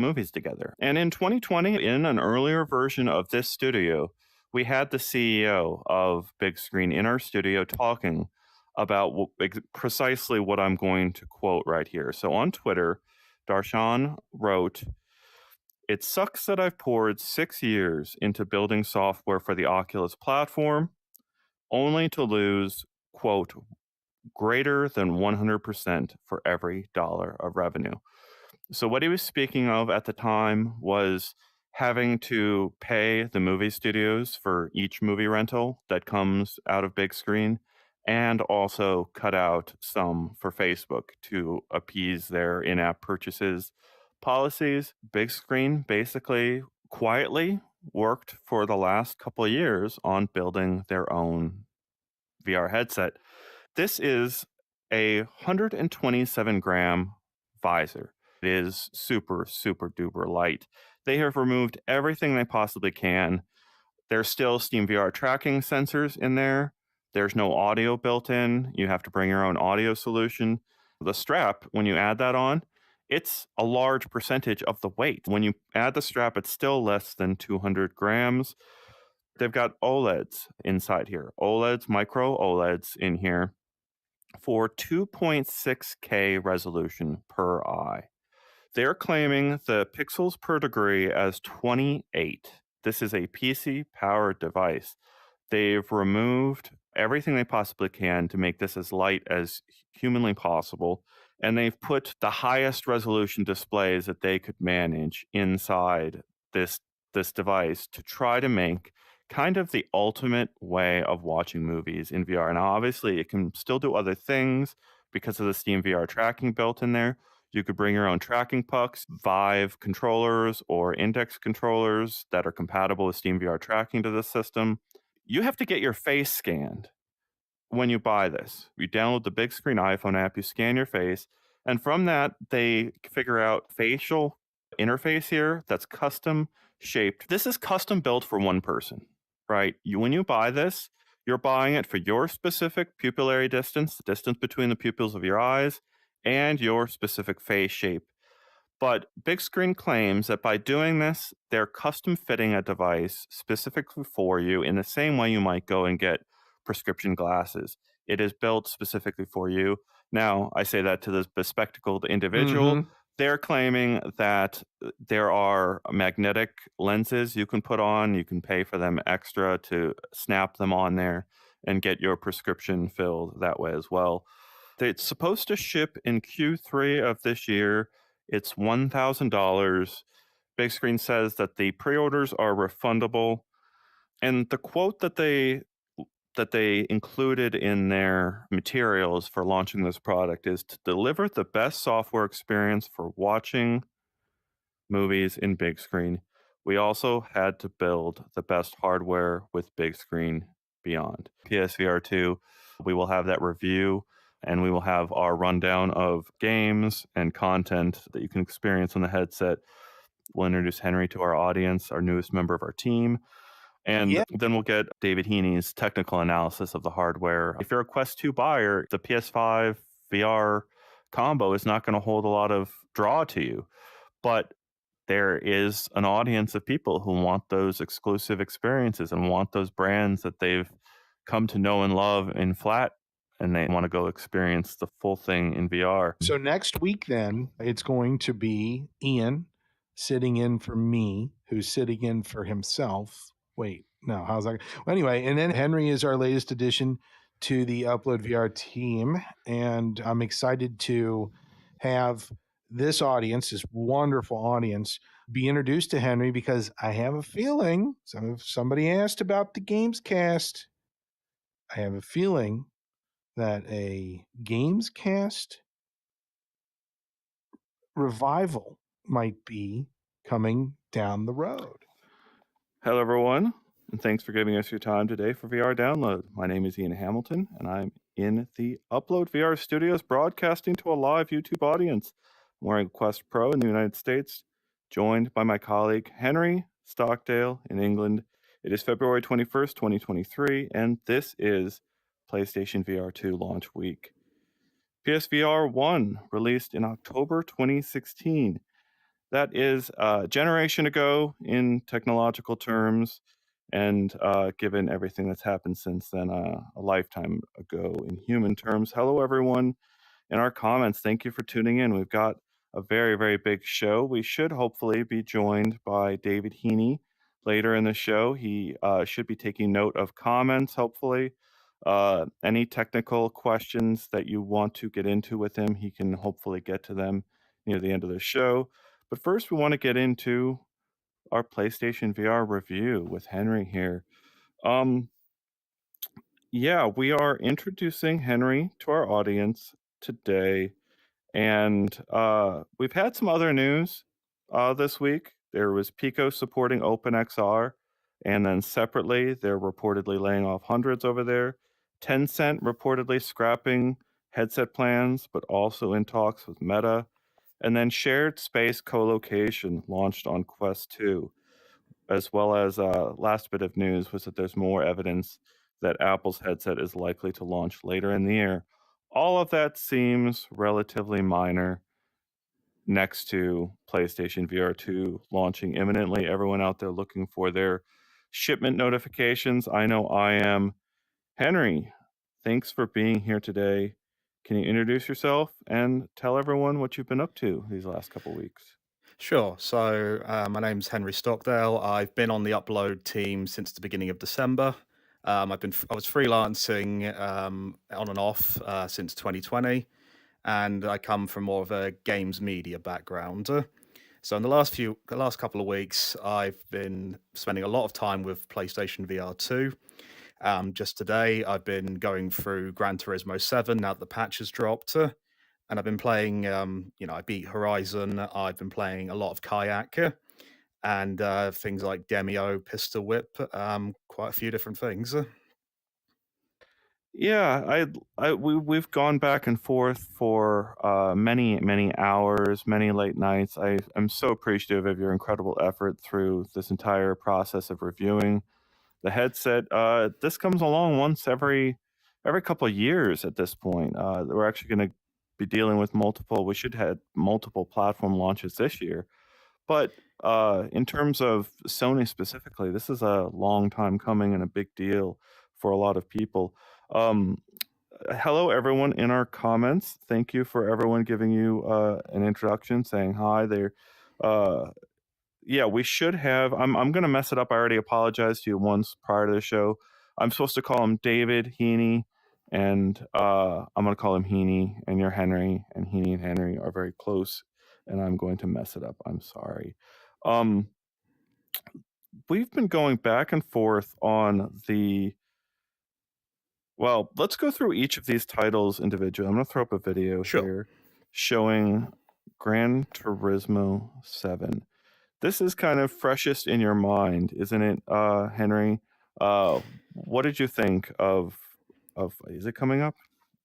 movies together. And in 2020, in an earlier version of this studio, we had the CEO of Big Screen in our studio talking about precisely what I'm going to quote right here. So on Twitter, Darshan wrote, "It sucks that I've poured 6 years into building software for the Oculus platform, only to lose, quote, greater than 100% for every dollar of revenue." So what he was speaking of at the time was having to pay the movie studios for each movie rental that comes out of Big Screen, and also cut out some for Facebook to appease their in-app purchases policies. Big Screen basically quietly worked for the last couple of years on building their own VR headset. This is a 127-gram visor. It is super, super duper light. They have removed everything they possibly can. There's still Steam VR tracking sensors in there. There's no audio built in. You have to bring your own audio solution. The strap, when you add that on, it's a large percentage of the weight. When you add the strap, it's still less than 200 grams. They've got OLEDs inside here. OLEDs, micro OLEDs in here for 2.6K resolution per eye. They're claiming the pixels per degree as 28. This is a PC-powered device. They've removed everything they possibly can to make this as light as humanly possible, and they've put the highest resolution displays that they could manage inside this device to try to make kind of the ultimate way of watching movies in VR. Now, obviously, it can still do other things because of the Steam VR tracking built in there. You could bring your own tracking pucks, Vive controllers, or Index controllers that are compatible with Steam VR tracking to the system. You have to get your face scanned when you buy this. You download the Big Screen iPhone app, you scan your face, and from that, they figure out facial interface here that's custom shaped. This is custom built for one person, right? When you buy this, you're buying it for your specific pupillary distance, the distance between the pupils of your eyes, and your specific face shape. But Big Screen claims that by doing this, they're custom fitting a device specifically for you in the same way you might go and get prescription glasses. It is built specifically for you. Now, I say that to the bespectacled individual. Mm-hmm. They're claiming that there are magnetic lenses you can put on. You can pay for them extra to snap them on there and get your prescription filled that way as well. It's supposed to ship in Q3 of this year. It's $1,000. Big Screen says that the pre-orders are refundable. And the quote that they included in their materials for launching this product is to deliver the best software experience for watching movies in Big Screen. We also had to build the best hardware with Big Screen beyond. PSVR2, we will have that review, and we will have our rundown of games and content that you can experience on the headset. We'll introduce Heaney to our audience, our newest member of our team. And Yeah. then we'll get David Heaney's technical analysis of the hardware. If you're a Quest 2 buyer, the PS5 VR combo is not going to hold a lot of draw to you. But there is an audience of people who want those exclusive experiences and want those brands that they've come to know and love in flat, and they want to go experience the full thing in VR. So next week, then, it's going to be Ian sitting in for me, who's sitting in for himself. Wait, no, how's that? Well, anyway, and then Henry is our latest addition to the UploadVR team, and I'm excited to have this audience, this wonderful audience, be introduced to Henry because I have a feeling, somebody asked about the Gamescast. I have a feeling that a Gamescast revival might be coming down the road. Hello, everyone, and thanks for giving us your time today for VR Download. My name is Ian Hamilton, and I'm in the UploadVR studios broadcasting to a live YouTube audience. I'm wearing a Quest Pro in the United States, joined by my colleague Henry Stockdale in England. It is February 21st, 2023, and this is PlayStation VR2 launch week. PSVR 1 released in October 2016. that is a generation ago in technological terms, and given everything that's happened since then, a lifetime ago in human terms. Hello, everyone in our comments. Thank you for tuning in. We've got a very, very big show. We should hopefully be joined by David Heaney later in the show. He should be taking note of comments, hopefully. Any technical questions that you want to get into with him, he can hopefully get to them near the end of the show. But first, we want to get into our PlayStation VR review with Henry here. Um, yeah, we are introducing Henry to our audience today. And we've had some other news this week. There was Pico supporting OpenXR, and then separately, they're reportedly laying off hundreds over there. Tencent reportedly scrapping headset plans, but also in talks with Meta. And then shared space co-location launched on Quest 2, as well as last bit of news was that there's more evidence that Apple's headset is likely to launch later in the year. All of that seems relatively minor next to PlayStation VR2 launching imminently. Everyone out there looking for their shipment notifications. I know I am. Henry, thanks for being here today. Can you introduce yourself and tell everyone what you've been up to these last couple weeks? Sure. So, my name's Henry Stockdale. I've been on the Upload team since the beginning of December. I was freelancing on and off since 2020, and I come from more of a games media background. So, in the last couple of weeks, I've been spending a lot of time with PlayStation VR2. Just today, I've been going through Gran Turismo 7 now that the patch has dropped. And I've been playing, I beat Horizon. I've been playing a lot of Kayak and things like Demio, Pistol Whip, quite a few different things. Yeah, we've gone back and forth for many hours, many late nights. I'm so appreciative of your incredible effort through this entire process of reviewing the headset. This comes along once every couple of years at this point. We're actually going to be dealing with multiple. We should have multiple platform launches this year. But in terms of Sony specifically, this is a long time coming and a big deal for a lot of people. Um, Hello, everyone in our comments. Thank you for everyone giving you an introduction, saying hi. There, uh, yeah, we should have. I'm gonna mess it up. I already apologized to you once prior to the show. I'm supposed to call him David Heaney, and I'm gonna call him Heaney, and you're Henry, and Heaney and Henry are very close, and I'm going to mess it up. I'm sorry. Um, we've been going back and forth on the. Well, let's go through each of these titles individually. I'm gonna throw up a video Sure. here showing Gran Turismo 7. This is kind of freshest in your mind, isn't it, Henry? What did you think of? Is it coming up?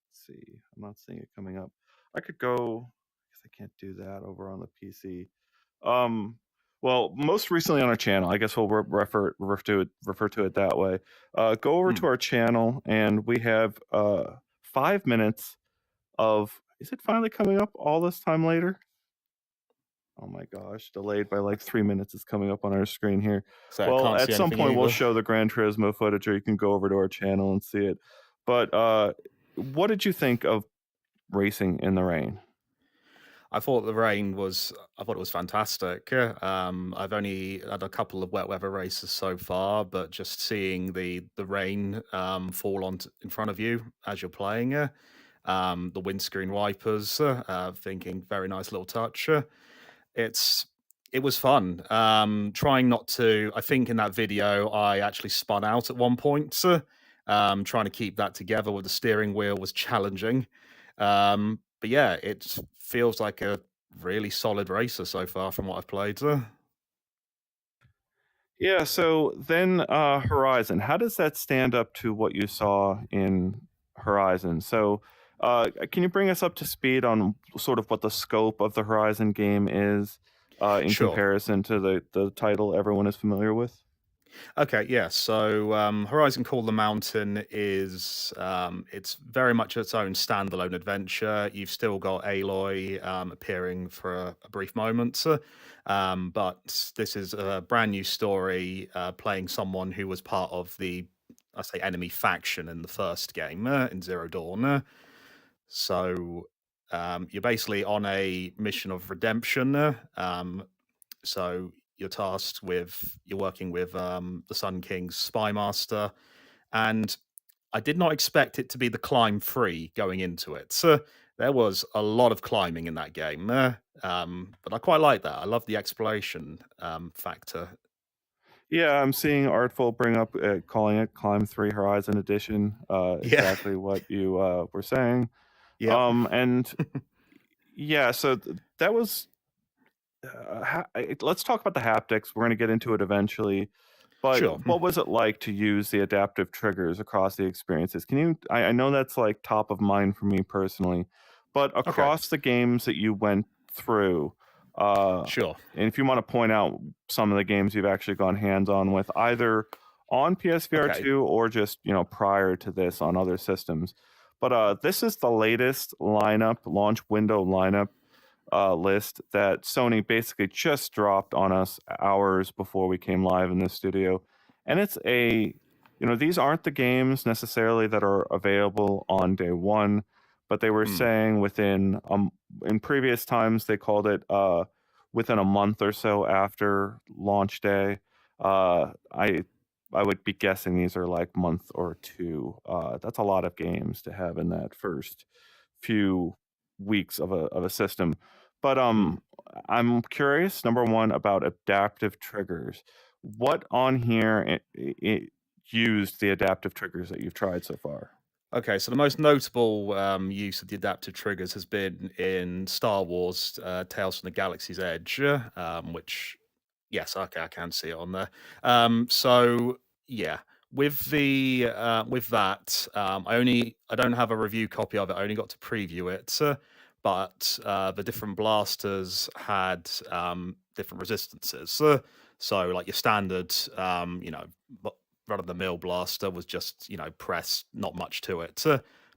Let's see. I'm not seeing it coming up. I could go. I guess I can't do that over on the PC. Um, well, most recently on our channel, I guess we'll refer to it that way. Go over to Hmm. our channel, and we have 5 minutes of. Is it finally coming up all this time later? Oh my gosh, delayed by like 3 minutes is coming up on our screen here. So I Well, can't at see some anything point we'll either. show the Gran Turismo footage, or you can go over to our channel and see it. But what did you think of racing in the rain? I thought it was fantastic. I've only had a couple of wet weather races so far, but just seeing the rain fall in front of you as you're playing, the windscreen wipers, thinking very nice little touch. It's it was fun. Trying not to. I think in that video I actually spun out at one point. Trying to keep that together with the steering wheel was challenging. But yeah, it feels like a really solid racer so far from what I've played. Yeah, so then Horizon, how does that stand up to what you saw in Horizon? So can you bring us up to speed on sort of what the scope of the Horizon game is in Sure. comparison to the title everyone is familiar with? Okay, yeah. So Horizon Call the Mountain is it's very much its own standalone adventure. You've still got Aloy appearing for a brief moment, but this is a brand new story playing someone who was part of the, I say, enemy faction in the first game in Zero Dawn. So you're basically on a mission of redemption. So you're working with the Sun King's spy master, and I did not expect it to be the climb free going into it. So there was a lot of climbing in that game, but I quite like that. I love the exploration factor. Yeah, I'm seeing Artful bring up calling it Climb 3 Horizon Edition. Yeah, Exactly what you were saying. yep, And yeah, so that was. Let's talk about the haptics. We're going to get into it eventually. But sure. what was it like to use the adaptive triggers across the experiences? Can you? I know that's like top of mind for me personally, but Okay, across the games that you went through, sure. and if you want to point out some of the games you've actually gone hands on with, either on PSVR Okay. 2 or just prior to this on other systems. But this is the latest launch window lineup list that Sony basically just dropped on us hours before we came live in the studio. And it's these aren't the games necessarily that are available on day one, but they were Hmm. saying in previous times they called it within a month or so after launch day. I would be guessing these are like month or two. That's a lot of games to have in that first few weeks of a system. But Hmm. I'm curious, number one, about adaptive triggers. What on here used the adaptive triggers that you've tried so far? Okay, so the most notable use of the adaptive triggers has been in Star Wars Tales from the Galaxy's Edge, which, yes, okay, I can see it on there. So, yeah, with that, I don't have a review copy of it. I only got to preview it, but the different blasters had different resistances. So, like your standard, run of the mill blaster was just, press, not much to it.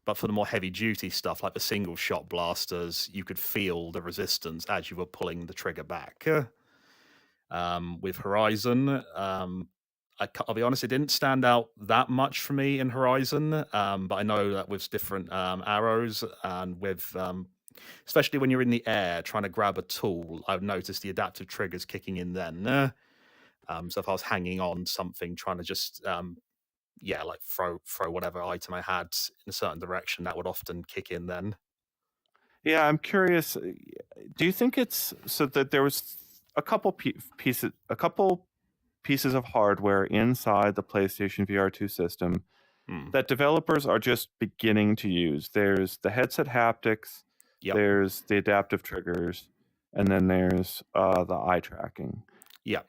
But for the more heavy duty stuff, like the single shot blasters, you could feel the resistance as you were pulling the trigger back. With Horizon, I'll be honest, it didn't stand out that much for me in Horizon, but I know that with different arrows and with, especially when you're in the air trying to grab a tool, I've noticed the adaptive triggers kicking in then. So if I was hanging on something, trying to just like throw whatever item I had in a certain direction, that would often kick in then. Yeah, I'm curious. Do you think it's so that there was a couple pieces of hardware inside the PlayStation VR2 system Hmm. that developers are just beginning to use? There's the headset haptics, Yep. there's the adaptive triggers, and then there's the eye tracking. Yep.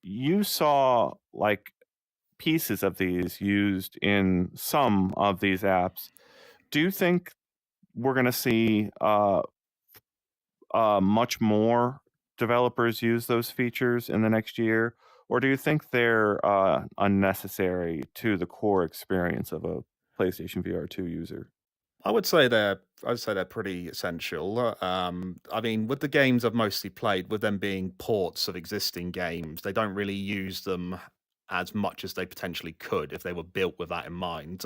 You saw like pieces of these used in some of these apps. Do you think we're going to see much more developers use those features in the next year, or do you think they're unnecessary to the core experience of a PlayStation VR2 user? I would say they're pretty essential. I mean, with the games I've mostly played, with them being ports of existing games, they don't really use them as much as they potentially could if they were built with that in mind.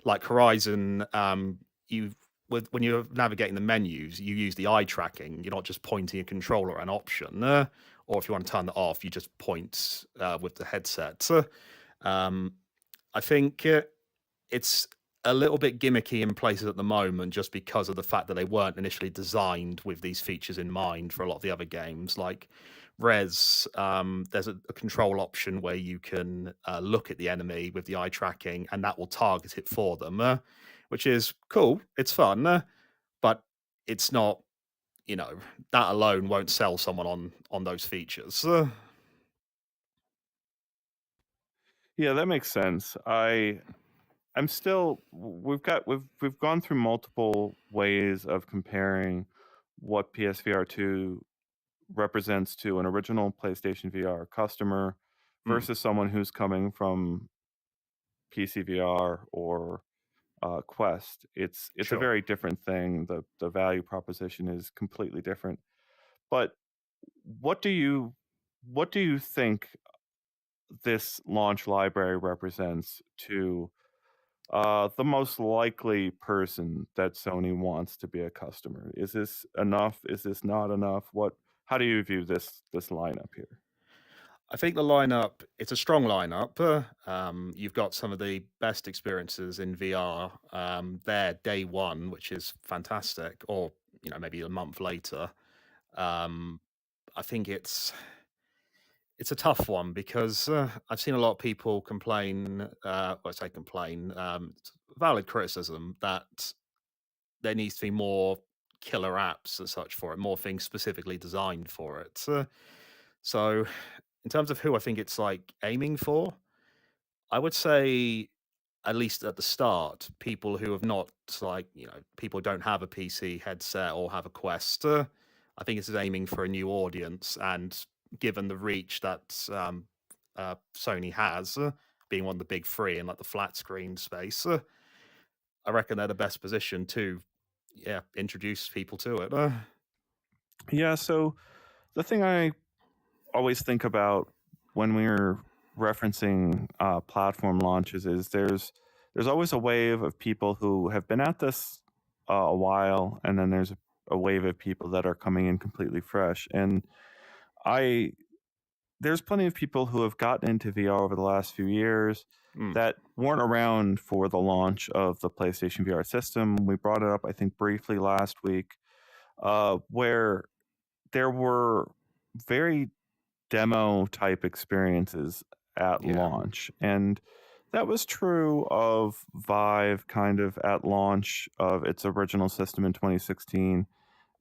Like Horizon, when you're navigating the menus, you use the eye tracking. You're not just pointing a controller at an option, or if you want to turn that off, you just point with the headset. Um, I think it's a little bit gimmicky in places at the moment just because of the fact that they weren't initially designed with these features in mind for a lot of the other games. Like Res, there's a control option where you can look at the enemy with the eye tracking and that will target it for them, which is cool. It's fun, but it's not, you know, that alone won't sell someone on those features. Yeah, that makes sense. I'm still we've gone through multiple ways of comparing what PSVR 2 represents to an original PlayStation VR customer Mm, versus someone who's coming from PCVR or Quest. It's a sure. very different thing. The value proposition is completely different. But what do you think this launch library represents to the most likely person that Sony wants to be a customer? Is this enough? Is this not enough? How do you view this lineup here? I think the lineup, it's a strong lineup. You've got some of the best experiences in VR there day one, which is fantastic, or maybe a month later. Um, I think it's a tough one because I've seen a lot of people complain. Well, I say complain. It's valid criticism that there needs to be more killer apps as such for it, more things specifically designed for it. So, in terms of who I think it's like aiming for, I would say, at least at the start, people who have not, like, people who don't have a PC headset or have a Quest. I think it's aiming for a new audience. And given the reach that Sony has, being one of the big three in like the flat screen space, I reckon they're the best position to, yeah, introduce people to it. Yeah, so the thing I always think about when we're referencing platform launches is there's always a wave of people who have been at this a while, and then there's a wave of people that are coming in completely fresh. And I there's plenty of people who have gotten into VR over the last few years Mm, that weren't around for the launch of the PlayStation VR system. We brought it up, I think, briefly last week, where there were very demo type experiences at yeah. launch. And that was true of Vive kind of at launch of its original system in 2016.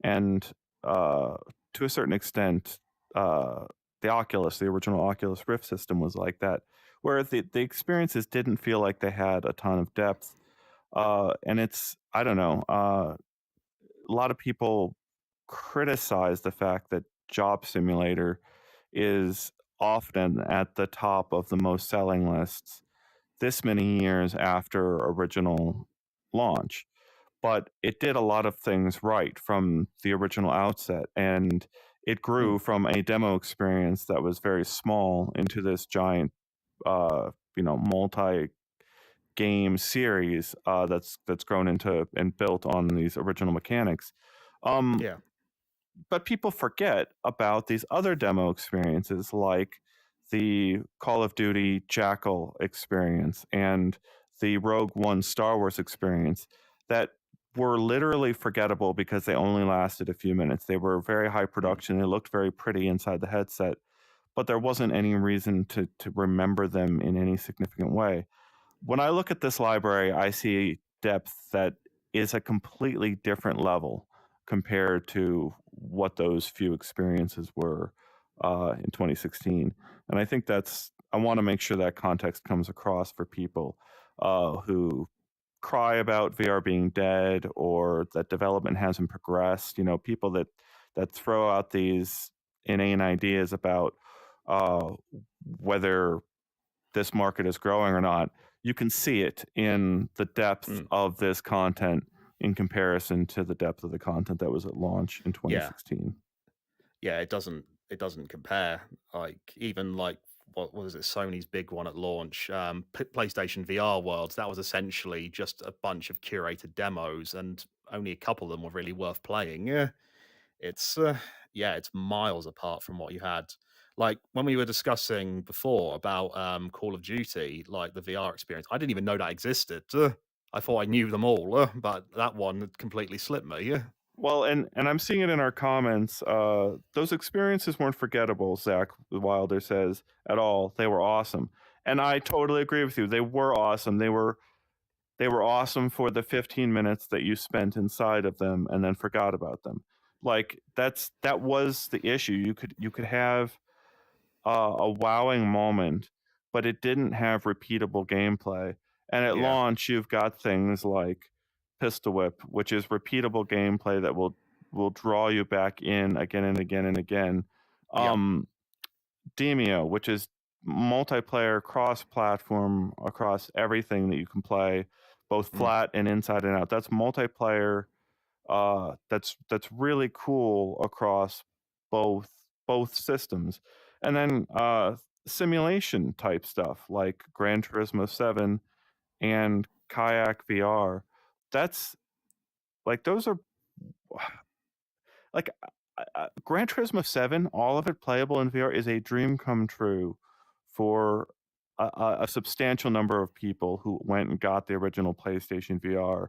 And uh, to a certain extent, uh, the original Oculus Rift system was like that, where the experiences didn't feel like they had a ton of depth. And I don't know, a lot of people criticize the fact that Job Simulator is often at the top of the most selling lists this many years after original launch. But it did a lot of things right from the original outset, and it Mm, grew from a demo experience that was very small into this giant, multi game series that's grown into and built on these original mechanics. Um, yeah. but people forget about these other demo experiences like the Call of Duty Jackal experience and the Rogue One Star Wars experience that were literally forgettable because they only lasted a few minutes. They were very high Mm, production. They looked very pretty inside the headset, but there wasn't any reason to remember them in any significant way. When I look at this library, I see depth that is a completely different level compared to what those few experiences were in 2016. And I think I want to make sure that context comes across for people who cry about VR being dead or that development hasn't progressed. People that throw out these inane ideas about uh, whether this market is growing or not. You can see it in the depth mm. of this content in comparison to the depth of the content that was at launch in Yeah. 2016. Yeah, it doesn't compare. Like, even like, what was it, Sony's big one at launch, PlayStation VR Worlds, that was essentially just a bunch of curated demos, and only a couple of them were really worth playing. Yeah, it's yeah, it's miles apart from what you had. Like, when we were discussing before about Call of Duty, like the VR experience, I didn't even know that existed. I thought I knew them all, but that one had completely slipped me. Yeah. Well, and I'm seeing it in our comments. Those experiences weren't forgettable, Zach Wilder says, at all. They were awesome. And I totally agree with you. They were awesome. They were awesome for the 15 minutes that you spent inside of them and then forgot about them. Like that was the issue. You could have a wowing moment, but it didn't have repeatable gameplay. And at Yeah. launch, you've got things like Pistol Whip, which is repeatable gameplay that will draw you back in again and again and again. Yep. Um, Demio, which is multiplayer, cross-platform, across everything that you can play, both flat and inside and out. That's multiplayer. That's really cool across both systems. And then simulation type stuff like Gran Turismo 7 and Kayak VR. That's like those are like Gran Turismo 7, all of it playable in VR is a dream come true for a substantial number of people who went and got the original PlayStation VR,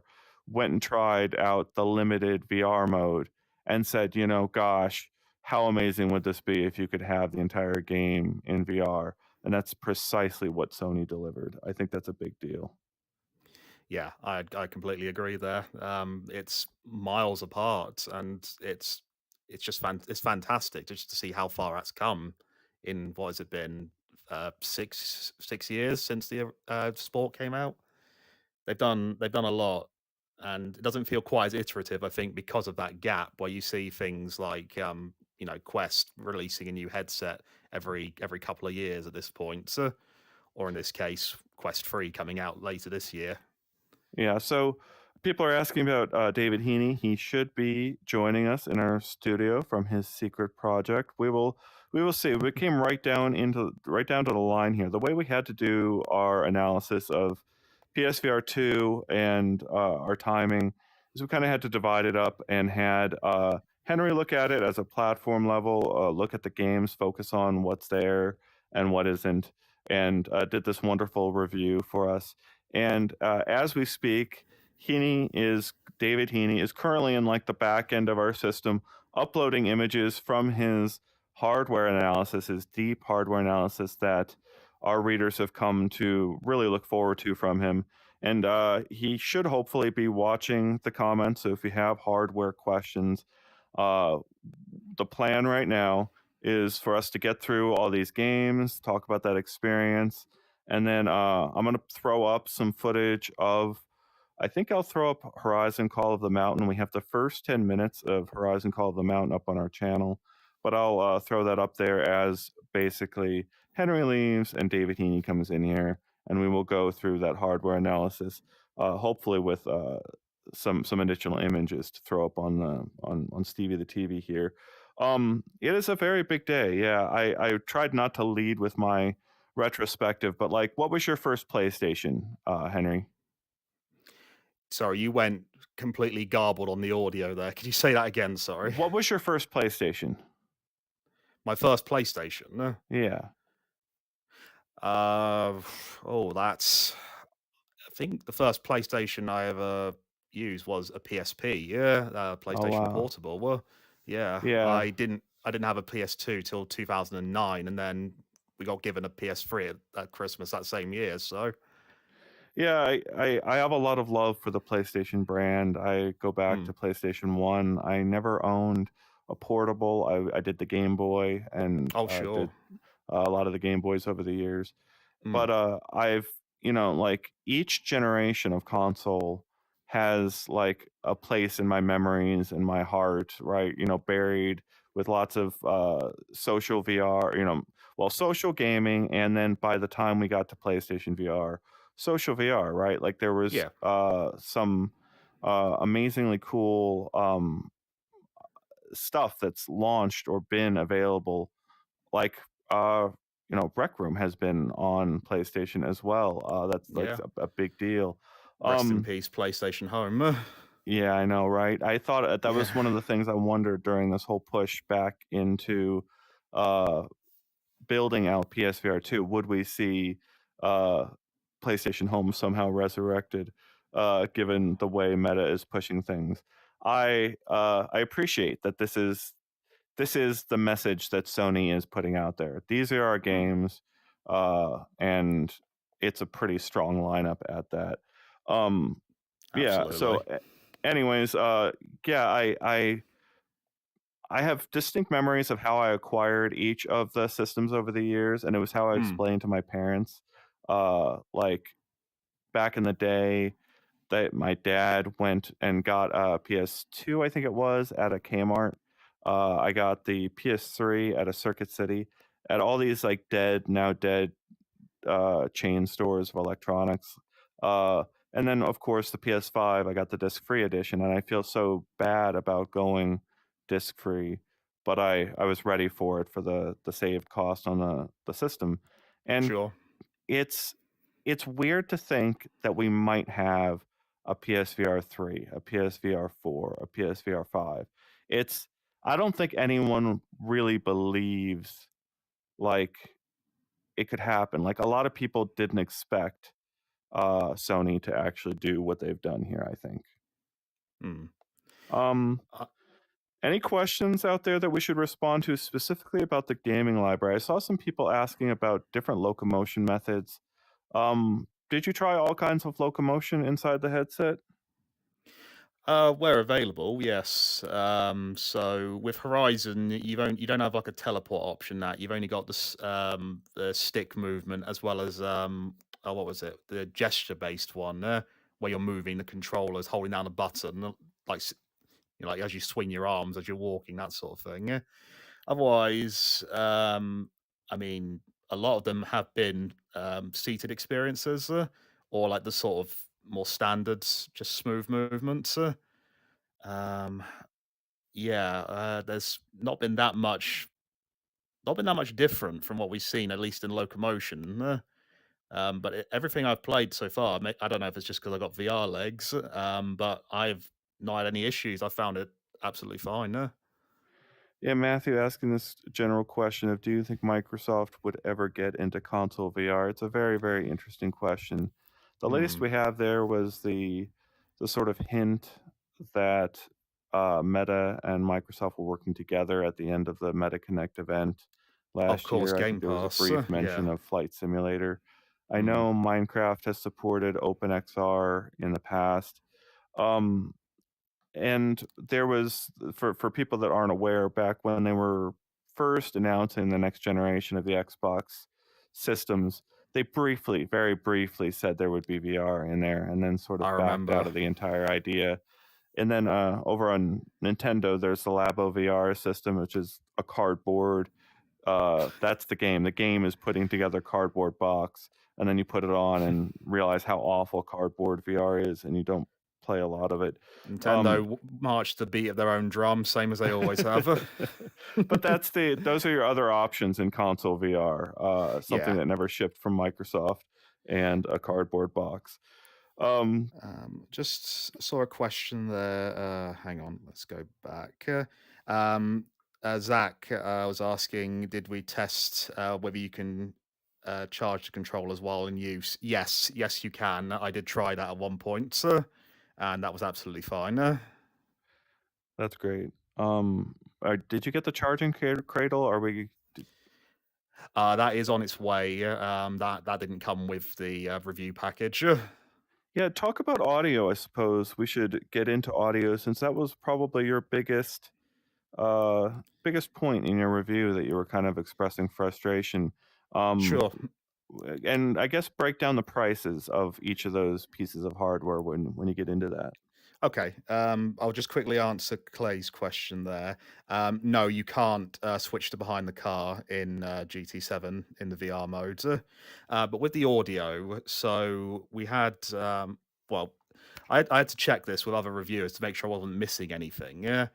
went and tried out the limited VR mode, and said, you know, gosh, how amazing would this be if you could have the entire game in VR? And that's precisely what Sony delivered. I think that's a big deal. Yeah, I completely agree there. It's miles apart, and it's just it's fantastic just to see how far that's come in what has it been 6 years since the sport came out. They've done a lot, and it doesn't feel quite as iterative. I think because of that gap where you see things like Quest releasing a new headset every couple of years at this point, or in this case Quest 3 coming out later this year. Yeah, so people are asking about David Heaney. He should be joining us in our studio from his secret project. We will see. We came right down to the line here. The way we had to do our analysis of PSVR2 and our timing is we kind of had to divide it up and had Henry look at it as a platform level, look at the games, focus on what's there and what isn't, and did this wonderful review for us. And as we speak, David Heaney is currently in like the back end of our system, uploading images from his hardware analysis, his deep hardware analysis that our readers have come to really look forward to from him. And he should hopefully be watching the comments. So if you have hardware questions, the plan right now is for us to get through all these games, talk about that experience, and then I'm going to throw up some footage of, I think I'll throw up Horizon Call of the Mountain. We have the first 10 minutes of Horizon Call of the Mountain up on our channel, but I'll throw that up there as basically Henry leaves and David Heaney comes in here, and we will go through that hardware analysis, hopefully with some additional images to throw up on Stevie the TV here. It is a very big day. Yeah, I tried not to lead with my retrospective, but like, what was your first PlayStation, Henry? Sorry, you went completely garbled on the audio there. Could you say that again? Sorry. What was your first PlayStation? My first PlayStation. Yeah. That's. I think the first PlayStation I ever used was a PSP. Yeah, Oh PlayStation wow. Portable. Well, yeah, Yeah. I didn't have a PS2 till 2009, and then we got given a PS3 at Christmas that same year. So, Yeah, I have a lot of love for the PlayStation brand. I go back to PlayStation 1. I never owned a portable. I did the Game Boy and oh sure, did a lot of the Game Boys over the years. mm, But I've, like each generation of console has like a place in my memories and my heart, right? Buried with lots of social VR, social gaming. And then by the time we got to PlayStation VR, social VR, right? Like there was yeah, some amazingly cool stuff that's launched or been available, like Rec Room has been on PlayStation as well. That's like yeah. a big deal. Rest in Um, peace, PlayStation Home. yeah, I know, right? I thought that was one of Yeah, the things I wondered during this whole push back into uh, building out PSVR 2. Would we see uh, PlayStation Home somehow resurrected, given the way Meta is pushing things? I appreciate that this is the message that Sony is putting out there. These are our mm, games, and it's a pretty strong lineup at that. Um, yeah. So, absolutely. anyways, yeah, I have distinct memories of how I acquired each of the systems over the years, and it was how I Mm, explained to my parents, like back in the day, that my dad went and got a PS2, I think it was, at a Kmart. I got the PS3 at a Circuit City, at all these like now dead chain stores of electronics. Uh, and then of course the PS5, I got the disc-free edition, and I feel so bad about going disc-free, but I was ready for it for the saved cost on the system. And Sure. it's it's weird to think that we might have a PSVR 3, a PSVR 4, a PSVR 5. It's I don't think anyone really believes like it could happen. Like a lot of people didn't expect Sony to actually do what they've done here, I think. Hmm. Um, Uh, any questions out there that we should respond to specifically about the gaming library? I saw some people asking about different locomotion methods. Did you try all kinds of locomotion inside the headset? where available, yes. So with Horizon, you don't have like a teleport option. That you've only got the stick movement as well as oh, what was it? The gesture based one, where you're moving the controllers, holding down a button, like like as you swing your arms as you're walking, that sort of thing. Otherwise, I mean, a lot of them have been seated experiences, or like the sort of more standard, just smooth movements. Um, yeah, there's not been that much different from what we've seen, at least in locomotion. But everything I've played so far, I don't know if it's just because I got VR legs, but I've not had any issues. I found it absolutely fine. Yeah, Matthew asking this general question of do you think Microsoft would ever get into console VR? It's a very, very interesting question. The latest Hmm. we have there was the sort of hint that Meta and Microsoft were working together at the end of the Meta Connect event Of last course, year. I think Game there was a Pass. brief mention Yeah. of Flight Simulator. I Hmm. know Minecraft has supported OpenXR in the past. Um, and there was for people that aren't aware, back when they were first announcing the next generation of the Xbox systems, they briefly, very briefly said there would be VR in there, and then sort of I backed out remember. of the entire idea. And then over on Nintendo, there's the Labo VR system, which is a cardboard. That's the game. The game is putting together a cardboard box, and then you put it on and realize how awful cardboard VR is, and you don't play a lot of it. Nintendo Um, marched the beat of their own drum, same as they always have. but those are your other options in console VR. Something Yeah. that never shipped from Microsoft and a cardboard box. Um, Just saw a question there. Hang on, let's go back. Um, Zach was asking, did we test whether you can charge the controllers while in use? Yes, yes, you can. I did try that at one point, and that was absolutely fine. that's great. Did you get the charging cradle? Are we? That is on its way. That didn't come with the review package. Yeah, talk about audio. I suppose we should get into audio since that was probably your biggest point in your review that you were kind of expressing frustration. Um, Sure. and I guess break down the prices of each of those pieces of hardware when you get into that. Okay, I'll just quickly answer Clay's question there. No, you can't switch to behind the car in GT7 in the VR mode. But with the audio, so we had, well, I had to check this with other reviewers to make sure I wasn't missing anything. Yeah,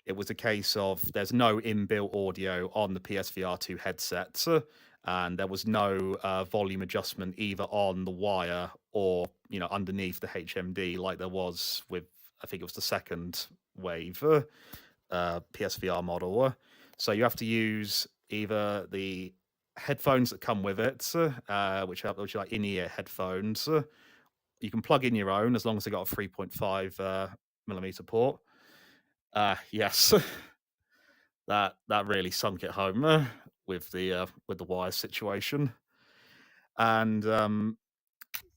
it was a case of there's no inbuilt audio on the PSVR2 headset, and there was no volume adjustment either on the wire or underneath the HMD like there was with, I think it was the second wave PSVR model. So you have to use either the headphones that come with it, which are like in-ear headphones. You can plug in your own as long as they got a 3.5 millimeter port. Yes, that really sunk it home with the wire situation. And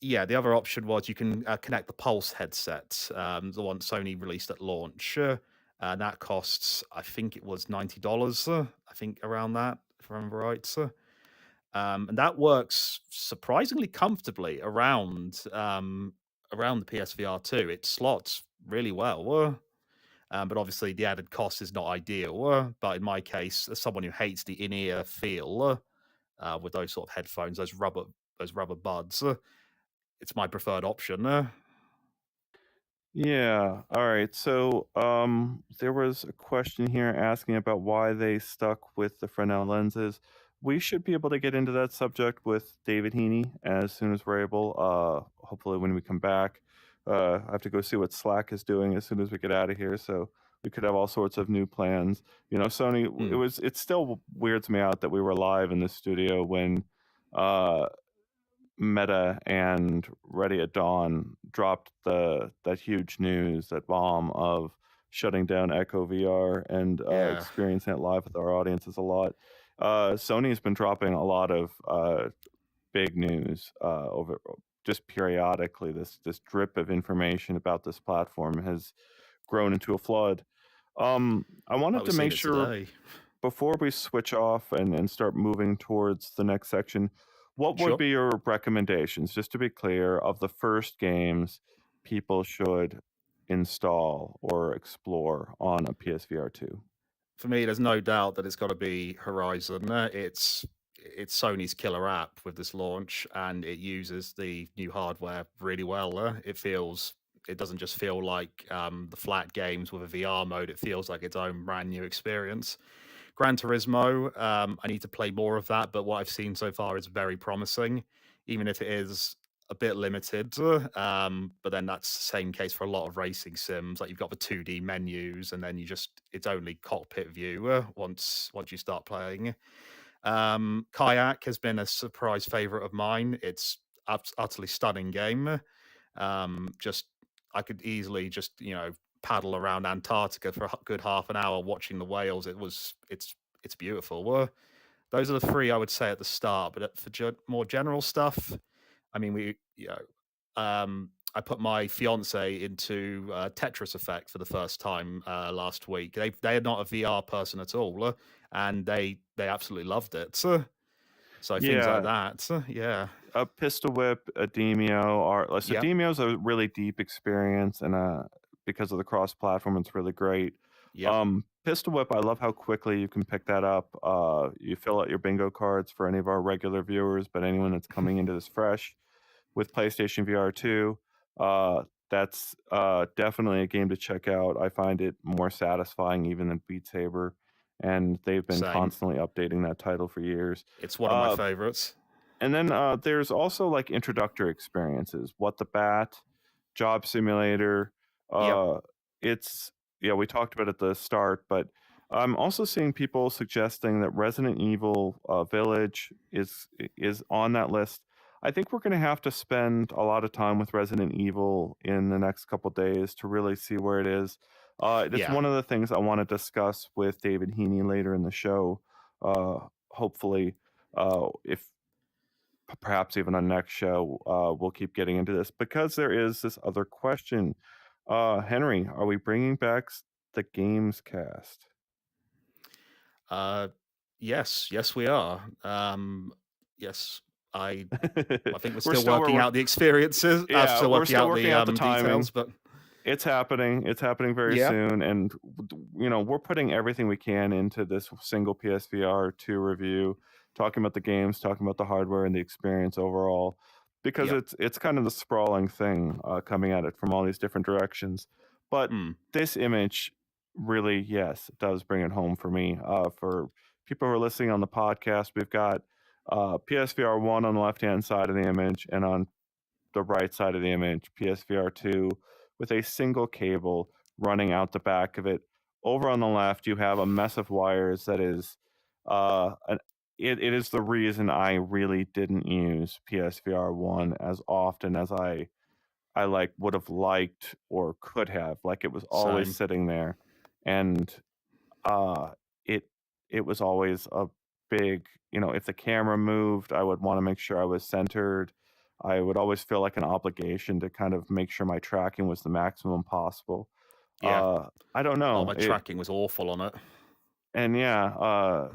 yeah, the other option was you can connect the Pulse headset, the one Sony released at launch. And that costs, I think it was $90, I think around that, if I remember right. And that works surprisingly comfortably around the PSVR 2. It slots really well. But obviously, the added cost is not ideal. But in my case, as someone who hates the in ear feel, with those sort of headphones, those rubber buds. It's my preferred option. Yeah. All right. So, there was a question here asking about why they stuck with the Fresnel lenses. We should be able to get into that subject with David Heaney as soon as we're able. Hopefully when we come back. I have to go see what Slack is doing as soon as we get out of here. So we could have all sorts of new plans. You know, Sony. Hmm. It still weirds me out that we were live in the studio when, uh, Meta and Ready at Dawn dropped that huge news, that bomb of shutting down Echo VR and Yeah. experiencing it live with our audiences a lot. Sony's been dropping a lot of big news over just periodically. This drip of information about this platform has grown into a flood. I Like wanted we've to seen make it sure today. before we switch off and start moving towards the next section, what would Sure. be your recommendations, just to be clear, of the first games people should install or explore on a PSVR 2? For me, there's no doubt that it's got to be Horizon. It's Sony's killer app with this launch, and it uses the new hardware really well. It doesn't just feel like the flat games with a VR mode. It feels like its own brand new experience. Gran Turismo, I need to play more of that, but what I've seen so far is very promising, even if it is a bit limited. But then that's the same case for a lot of racing sims. Like you've got the 2D menus, and then it's only cockpit view once you start playing. Kayak has been a surprise favorite of mine. It's utterly stunning game. Just I could easily just paddle around Antarctica for a good half an hour watching the whales. It's beautiful. Those are the three I would say at the start. But for more general stuff, I mean, I put my fiance into Tetris Effect for the first time last week. They are not a VR person at all, and they absolutely loved it. So things like Yeah, that. Yeah. a Pistol Whip, a Demio are so Yep. Demio's a really deep experience, and because of the cross platform, it's really great. Yep. Pistol Whip, I love how quickly you can pick that up. You fill out your bingo cards for any of our regular viewers, but anyone that's coming into this fresh with PlayStation VR2, that's definitely a game to check out. I find it more satisfying even than Beat Saber, and they've been Same. constantly updating that title for years. It's one of my Uh, favorites. and then there's also like introductory experiences. What the Bat, Job Simulator. Yep. Uh, it's yeah, we talked about it at the start, but I'm also seeing people suggesting that Resident Evil Village is on that list. I think we're going to have to spend a lot of time with Resident Evil in the next couple days to really see where it is. It's Yeah. one of the things I want to discuss with David Heaney later in the show. Hopefully, if perhaps even on next show, we'll keep getting into this because there is this other question. Henry, are we bringing back the games cast? Yes, we are. Yes, I think we're we're still still working we're out the experiences. yeah, Still we're working still out working the out the timing. details, but It's happening. It's happening very yeah, soon, and we're putting everything we can into this single PSVR 2 review, talking about the games, talking about the hardware and the experience overall, because yep. it's kind of the sprawling thing coming at it from all these different directions. But Hmm. this image really, yes, it does bring it home for me. For people who are listening on the podcast, we've got PSVR 1 on the left hand side of the image, and on the right side of the image, PSVR 2, with a single cable running out the back of it. Over on the left, you have a mess of wires that is, an, it is the reason I really didn't use PSVR 1 as often as I like would have liked or could have. Like it was always Same. sitting there, and uh, it it was always a big, if the camera moved, I would want to make sure I was centered. I would always feel like an obligation to kind of make sure my tracking was the maximum possible. Yeah. I don't Oh, know my it, tracking was awful on it. and yeah,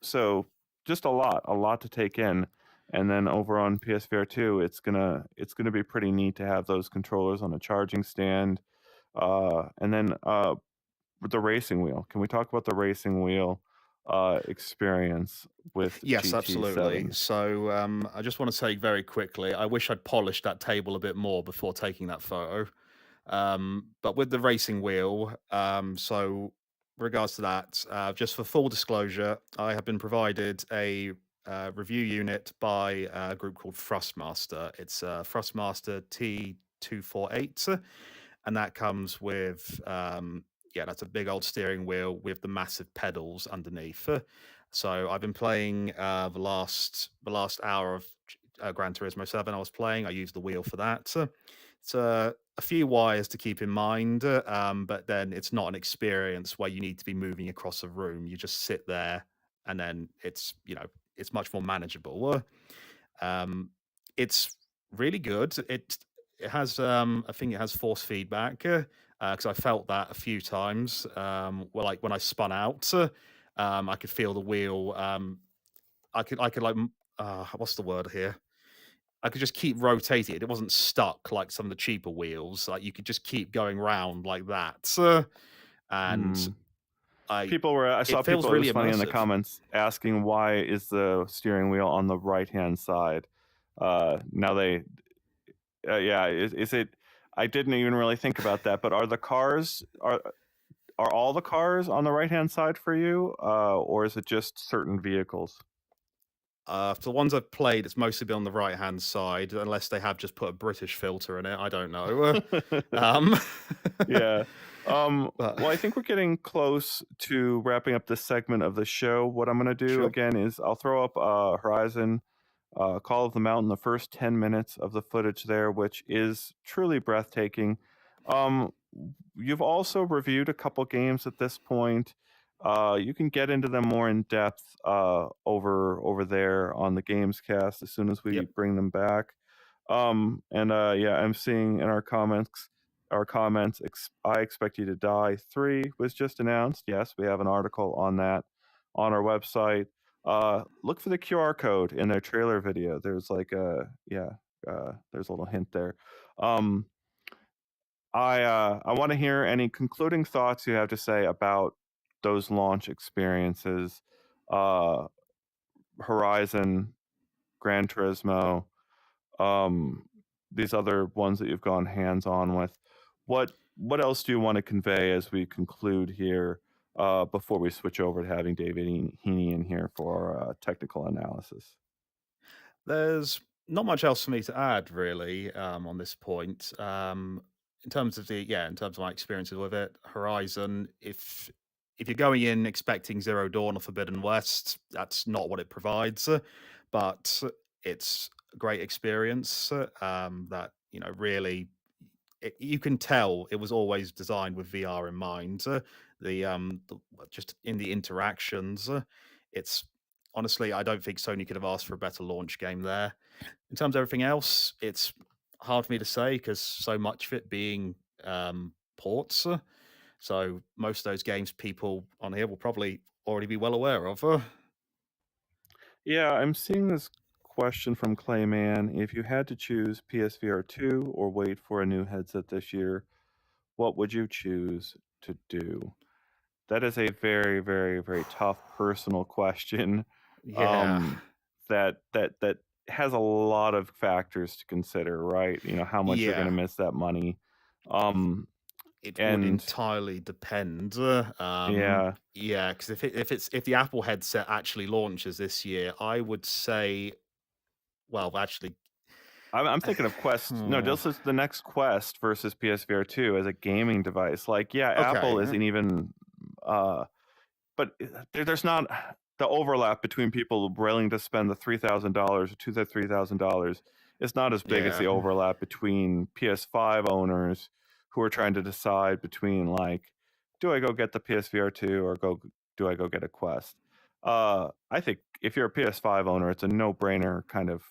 so just a lot to take in. And then over on PSVR 2, it's gonna be pretty neat to have those controllers on a charging stand. And then with the racing wheel. Can we talk about the racing wheel? experience with Yes, absolutely. GT7. So I just want to say very quickly, I wish I'd polished that table a bit more before taking that photo. But with the racing wheel, so regards to that, just for full disclosure, I have been provided a review unit by a group called Thrustmaster. It's Thrustmaster T248, and that comes with yeah, that's a big old steering wheel with the massive pedals underneath. So I've been playing the last hour of Gran Turismo 7. I was playing. I used the wheel for that. It's a few wires to keep in mind, but then it's not an experience where you need to be moving across a room. You just sit there, and then it's much more manageable. Um, it's really good. It has I think it has force feedback because I felt that a few times. Well, like when I spun out, I could feel the wheel. I could like what's the word here? I could just keep rotating it. It wasn't stuck like some of the cheaper wheels. Like you could just keep going round like that, and Hmm. I I saw it feels people, it was really funny in the immersive. comments asking why is the steering wheel on the right-hand side? Now they, yeah, is it, I didn't even really think about that, but are all the cars on the right-hand side for you? Or is it just certain vehicles? For the ones I've played, it's mostly been on the right hand side, unless they have just put a British filter in it. I don't know. Um, Yeah. but Well, I think we're getting close to wrapping up this segment of the show. What I'm going to do sure. again is I'll throw up Horizon Call of the Mountain, the first 10 minutes of the footage there, which is truly breathtaking. Um, you've also reviewed a couple games at this point. You can get into them more in depth over there on the Gamescast as soon as we Yep. bring them back. And yeah, I'm seeing in our comments, I Expect You to Die 3 was just announced. Yes, we have an article on that on our website. Look for the QR code in their trailer video. There's like there's a little hint there. Um, I want to hear any concluding thoughts you have to say about those launch experiences, uh, Horizon, Gran Turismo, um, these other ones that you've gone hands on with. What else do you want to convey as we conclude here before we switch over to having David Heaney in here for technical analysis? There's not much else for me to add, really, on this point. In terms of my experiences with it, Horizon, if you're going in expecting Zero Dawn or Forbidden West, that's not what it provides. But it's a great experience that really you can tell it was always designed with VR in mind. Just in the interactions, it's honestly, I don't think Sony could have asked for a better launch game there. In terms of everything else, it's hard for me to say because so much of it being ports. So most of those games people on here will probably already be well aware of. Yeah, I'm seeing this question from Clayman. If you had to choose PSVR 2 or wait for a new headset this year, what would you choose to do? That is a very, very, very tough personal question. Yeah, Um, that has a lot of factors to consider, right? You know, how much you're going yeah. to miss that money. Um, It would and entirely depend. yeah, Yeah, because if the Apple headset actually launches this year, I would say, well, actually, I'm thinking of Quest. No, hmm, this is the next Quest versus PSVR 2 as a gaming device. Like, yeah, Apple okay, isn't even uh but there's not the overlap between people willing to spend the $3,000 to the $3,000 is not as big as yeah, the overlap between PS5 owners who are trying to decide between like, do I go get the PSVR 2 or do I go get a Quest? I think if you're a PS5 owner, it's a no-brainer kind of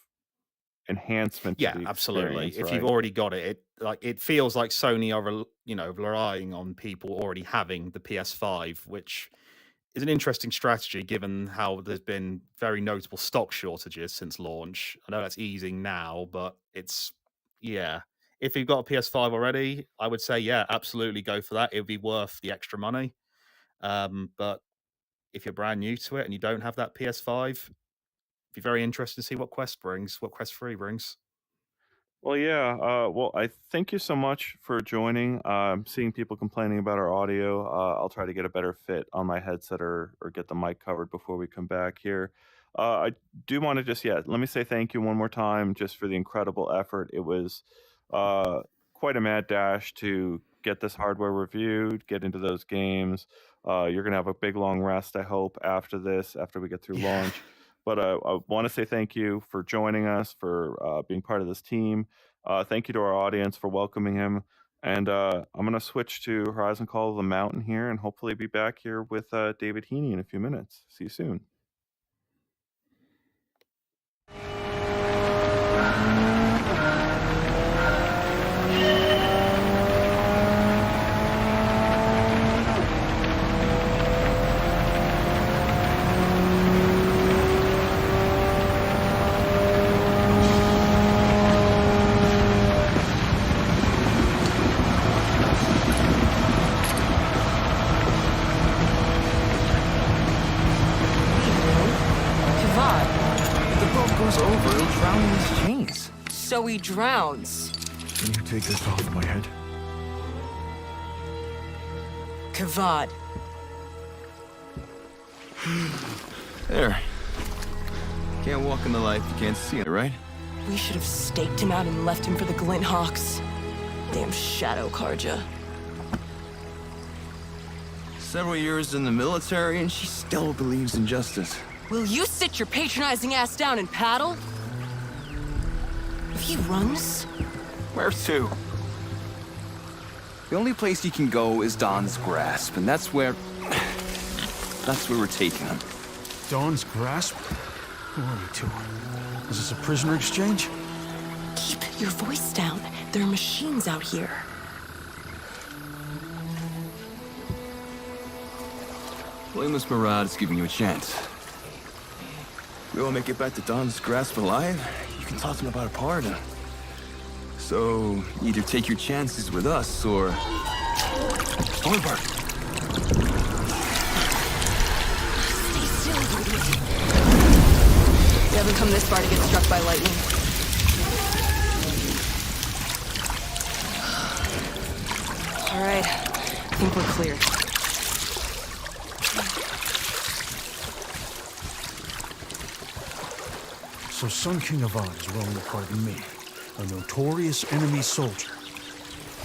enhancement to yeah, the absolutely. experience, If you've right? already got it, it feels like Sony are relying on people already having the PS5, which is an interesting strategy given how there's been very notable stock shortages since launch. I know that's easing now, but it's yeah. If you've got a PS5 already, I would say yeah, absolutely go for that. It would be worth the extra money. But if you're brand new to it and you don't have that PS5, be very interested to see what Quest 3 brings. Well, yeah. Well, I thank you so much for joining. I'm seeing people complaining about our audio. I'll try to get a better fit on my headset or get the mic covered before we come back here. I do want to just, let me say thank you one more time just for the incredible effort. It was quite a mad dash to get this hardware reviewed, get into those games. You're going to have a big long rest, I hope, after this, after we get through launch. But I want to say thank you for joining us, for being part of this team. Thank you to our audience for welcoming him. And I'm going to switch to Horizon Call of the Mountain here and hopefully be back here with David Heaney in a few minutes. See you soon. So he drowns. Can you take this off my head? Kavad. There. Can't walk in the light if you can't see it, right? We should have staked him out and left him for the Glint Hawks. Damn Shadow Karja. Several years in the military and she still believes in justice. Will you sit your patronizing ass down and paddle? If he runs... Where to? The only place he can go is Dawn's Grasp, and that's where we're taking him. Dawn's Grasp? Who are you two? Is this a prisoner exchange? Keep your voice down. There are machines out here. Blameless Marad is giving you a chance. We all make it back to Dawn's Grasp alive, you can toss him about a pardon. So, either take your chances with us, or... Stormbird! Stay still, you idiot. You haven't come this far to get struck by lightning. All right, I think we're clear. So Sun King Avad is willing to pardon me, a notorious enemy soldier.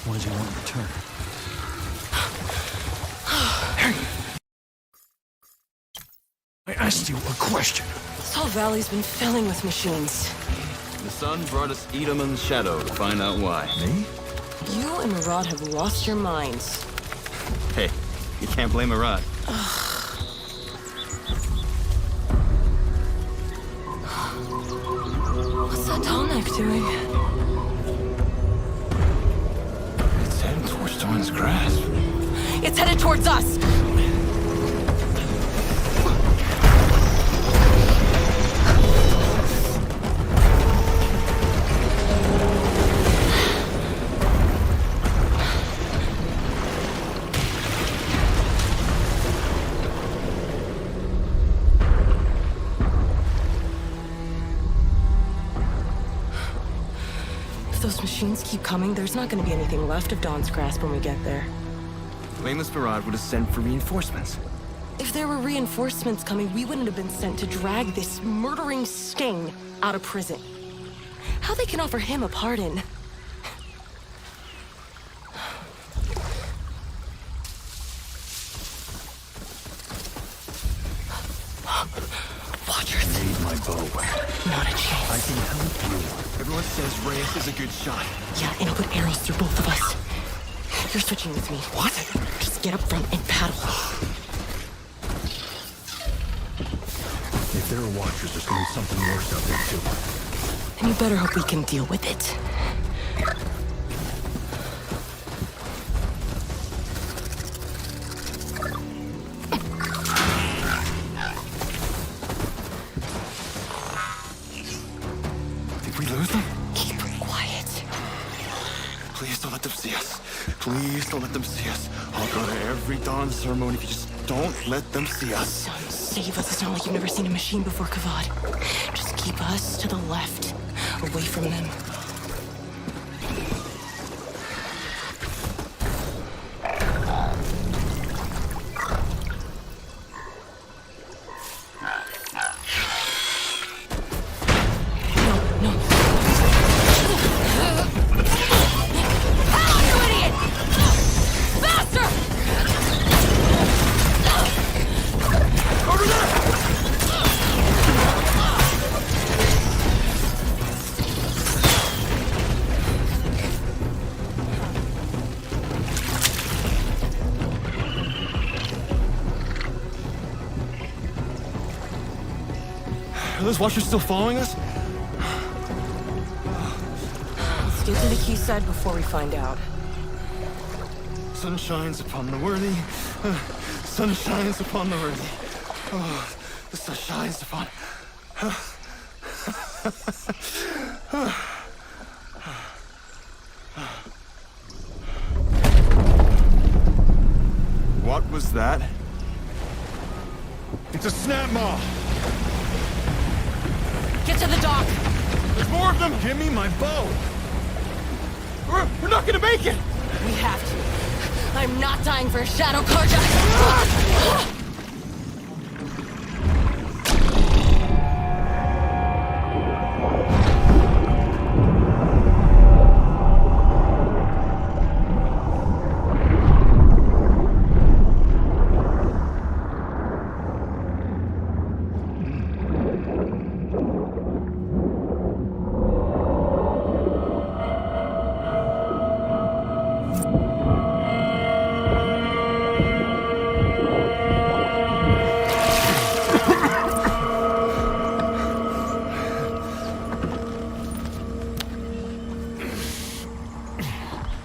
What does he want in return? I asked you a question. This whole valley's been filling with machines. The sun brought us Edamon's shadow to find out why. Me? You and Marad have lost your minds. Hey, you can't blame Marad. What's that Tallneck doing? It's heading towards Dawn's Grasp. It's headed towards us! Those machines keep coming, there's not going to be anything left of Dawn's Grasp when we get there. Blameless Marad would have sent for reinforcements. If there were reinforcements coming, we wouldn't have been sent to drag this murdering Sting out of prison. How they can offer him a pardon? Watchers. Need my bow. Not a chance. I can help you. Everyone says Reyes is a good shot. Yeah, and I'll put arrows through both of us. You're switching with me. What? Just get up front and paddle. If there are watchers, there's gonna be something worse out there, too. And you better hope we can deal with it. Did we lose them? Keep quiet. Please don't let them see us. Please don't let them see us. I'll go to every dawn ceremony if you just Don't let them see us. Son, save us. It's not like you've never seen a machine before, Kavad. Just keep us to the left, away from them. Are those watchers still following us? Let's get to the quayside before we find out. Sun shines upon the worthy. Sun shines upon the worthy. Oh, the sun shines upon. What was that? It's a snap maw. Get to the dock! There's more of them! Give me my bow! We're not gonna make it! We have to. I'm not dying for a shadow carja!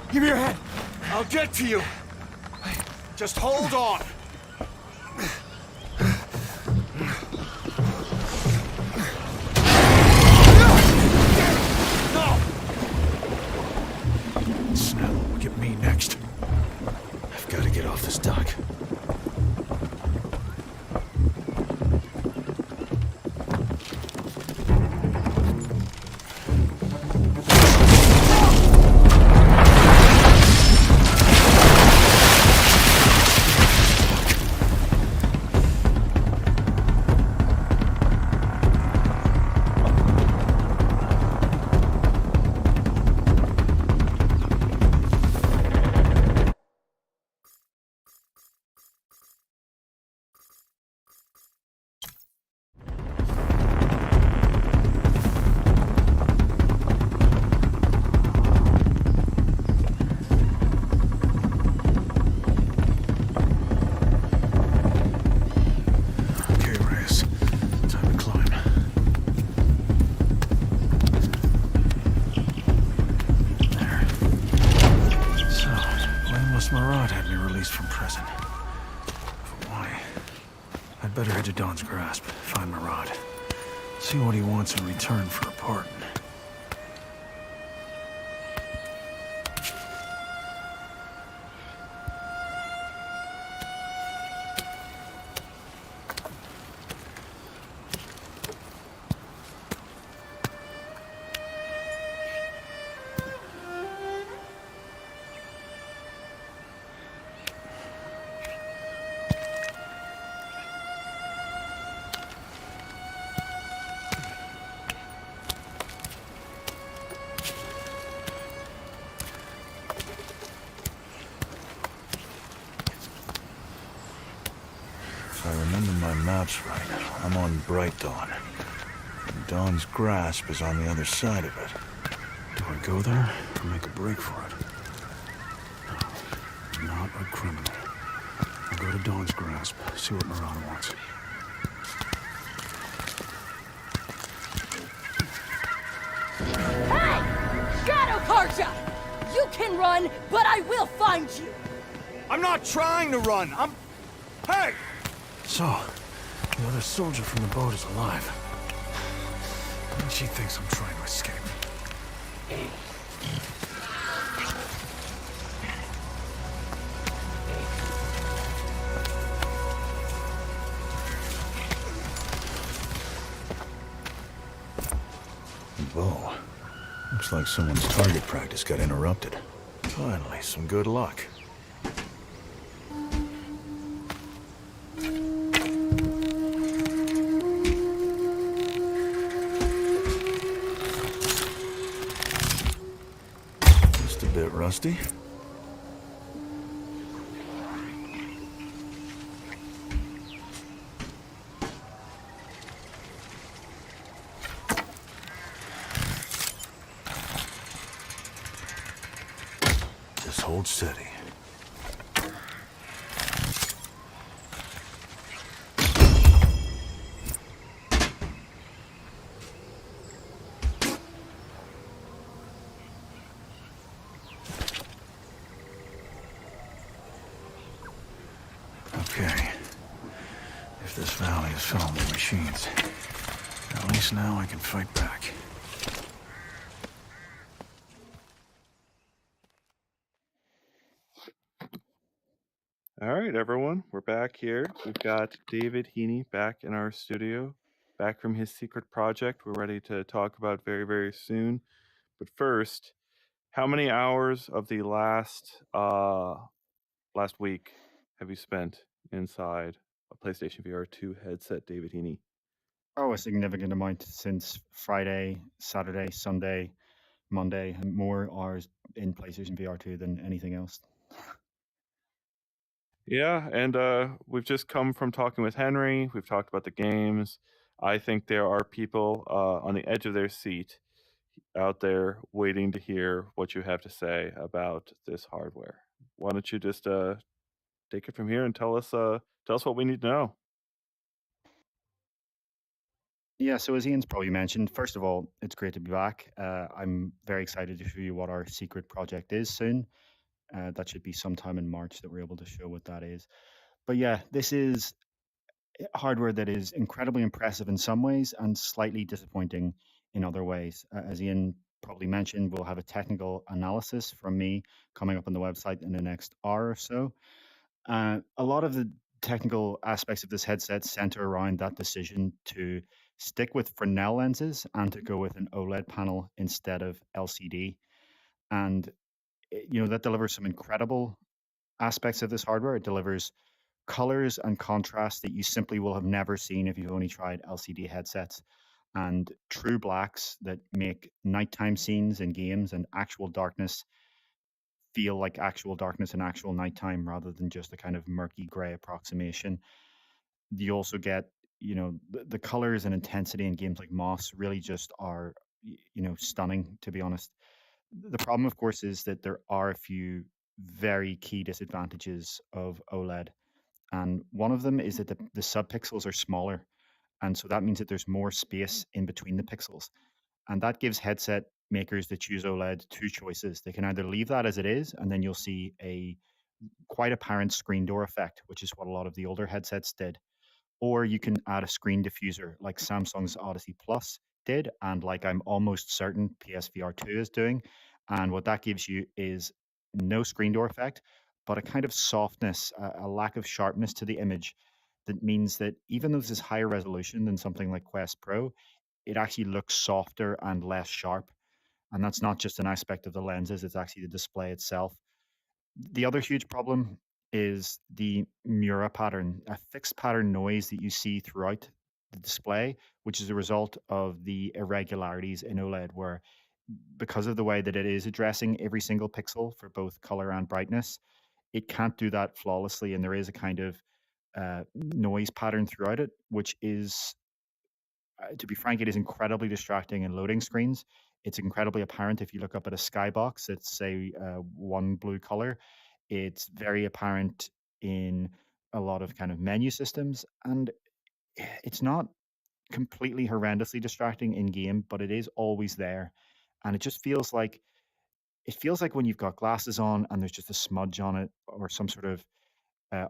Give me your head! I'll get to you! Just hold on! Snap will get me next. I've got to get off this dock. Better head to Dawn's Grasp, find Murad. See what he wants in return for a pardon. If I remember my maps right, I'm on Bright Dawn. And Dawn's Grasp is on the other side of it. Do I go there or make a break for it? No, I'm not a criminal. I'll go to Dawn's Grasp, see what Murad wants. Hey! Shadow carja! You can run, but I will find you! I'm not trying to run! Hey! So, the other soldier from the boat is alive. And she thinks I'm trying to escape. Whoa. Looks like someone's target practice got interrupted. Finally, some good luck. Just a bit rusty. Just hold steady. Okay. If this valley is filled with machines, at least now I can fight back. All right, everyone, we're back here. We've got David Heaney back in our studio, back from his secret project. We're ready to talk about very, very soon. But first, how many hours of the last week have you spent inside a PlayStation VR2 headset, David Heaney? Oh, a significant amount since Friday, Saturday, Sunday, Monday, and more hours in PlayStation VR2 than anything else. Yeah, and we've just come from talking with Henry. We've talked about the games. I think there are people on the edge of their seat out there waiting to hear what you have to say about this hardware. Why don't you just take it from here and tell us what we need to know? Yeah, so as Ian's probably mentioned, first of all, it's great to be back. I'm very excited to show you what our secret project is soon. That should be sometime in March that we're able to show what that is. But yeah, this is hardware that is incredibly impressive in some ways and slightly disappointing in other ways. As Ian probably mentioned, we'll have a technical analysis from me coming up on the website in the next hour or so. A lot of the technical aspects of this headset center around that decision to stick with Fresnel lenses and to go with an OLED panel instead of LCD. And that delivers some incredible aspects of this hardware. It delivers colors and contrast that you simply will have never seen if you've only tried LCD headsets, and true blacks that make nighttime scenes in games and actual darkness feel like actual darkness and actual nighttime rather than just a kind of murky gray approximation. You also get, the colors and intensity in games like Moss really just are, stunning, to be honest. The problem, of course, is that there are a few very key disadvantages of OLED. And one of them is that the subpixels are smaller. And so that means that there's more space in between the pixels. And that gives headset makers that choose OLED two choices. They can either leave that as it is, and then you'll see a quite apparent screen door effect, which is what a lot of the older headsets did. Or you can add a screen diffuser like Samsung's Odyssey Plus did, and like I'm almost certain PSVR2 is doing. And what that gives you is no screen door effect, but a kind of softness, a lack of sharpness to the image that means that even though this is higher resolution than something like Quest Pro, it actually looks softer and less sharp. And that's not just an aspect of the lenses, it's actually the display itself. The other huge problem is the Mura pattern, a fixed pattern noise that you see throughout the display, which is a result of the irregularities in OLED, where because of the way that it is addressing every single pixel for both color and brightness, it can't do that flawlessly. And there is a kind of noise pattern throughout it, which is, to be frank, it is incredibly distracting in loading screens. It's incredibly apparent if you look up at a skybox, it's say one blue color. It's very apparent in a lot of kind of menu systems, and it's not completely horrendously distracting in game, but it is always there, and it just feels like when you've got glasses on and there's just a smudge on it or some sort of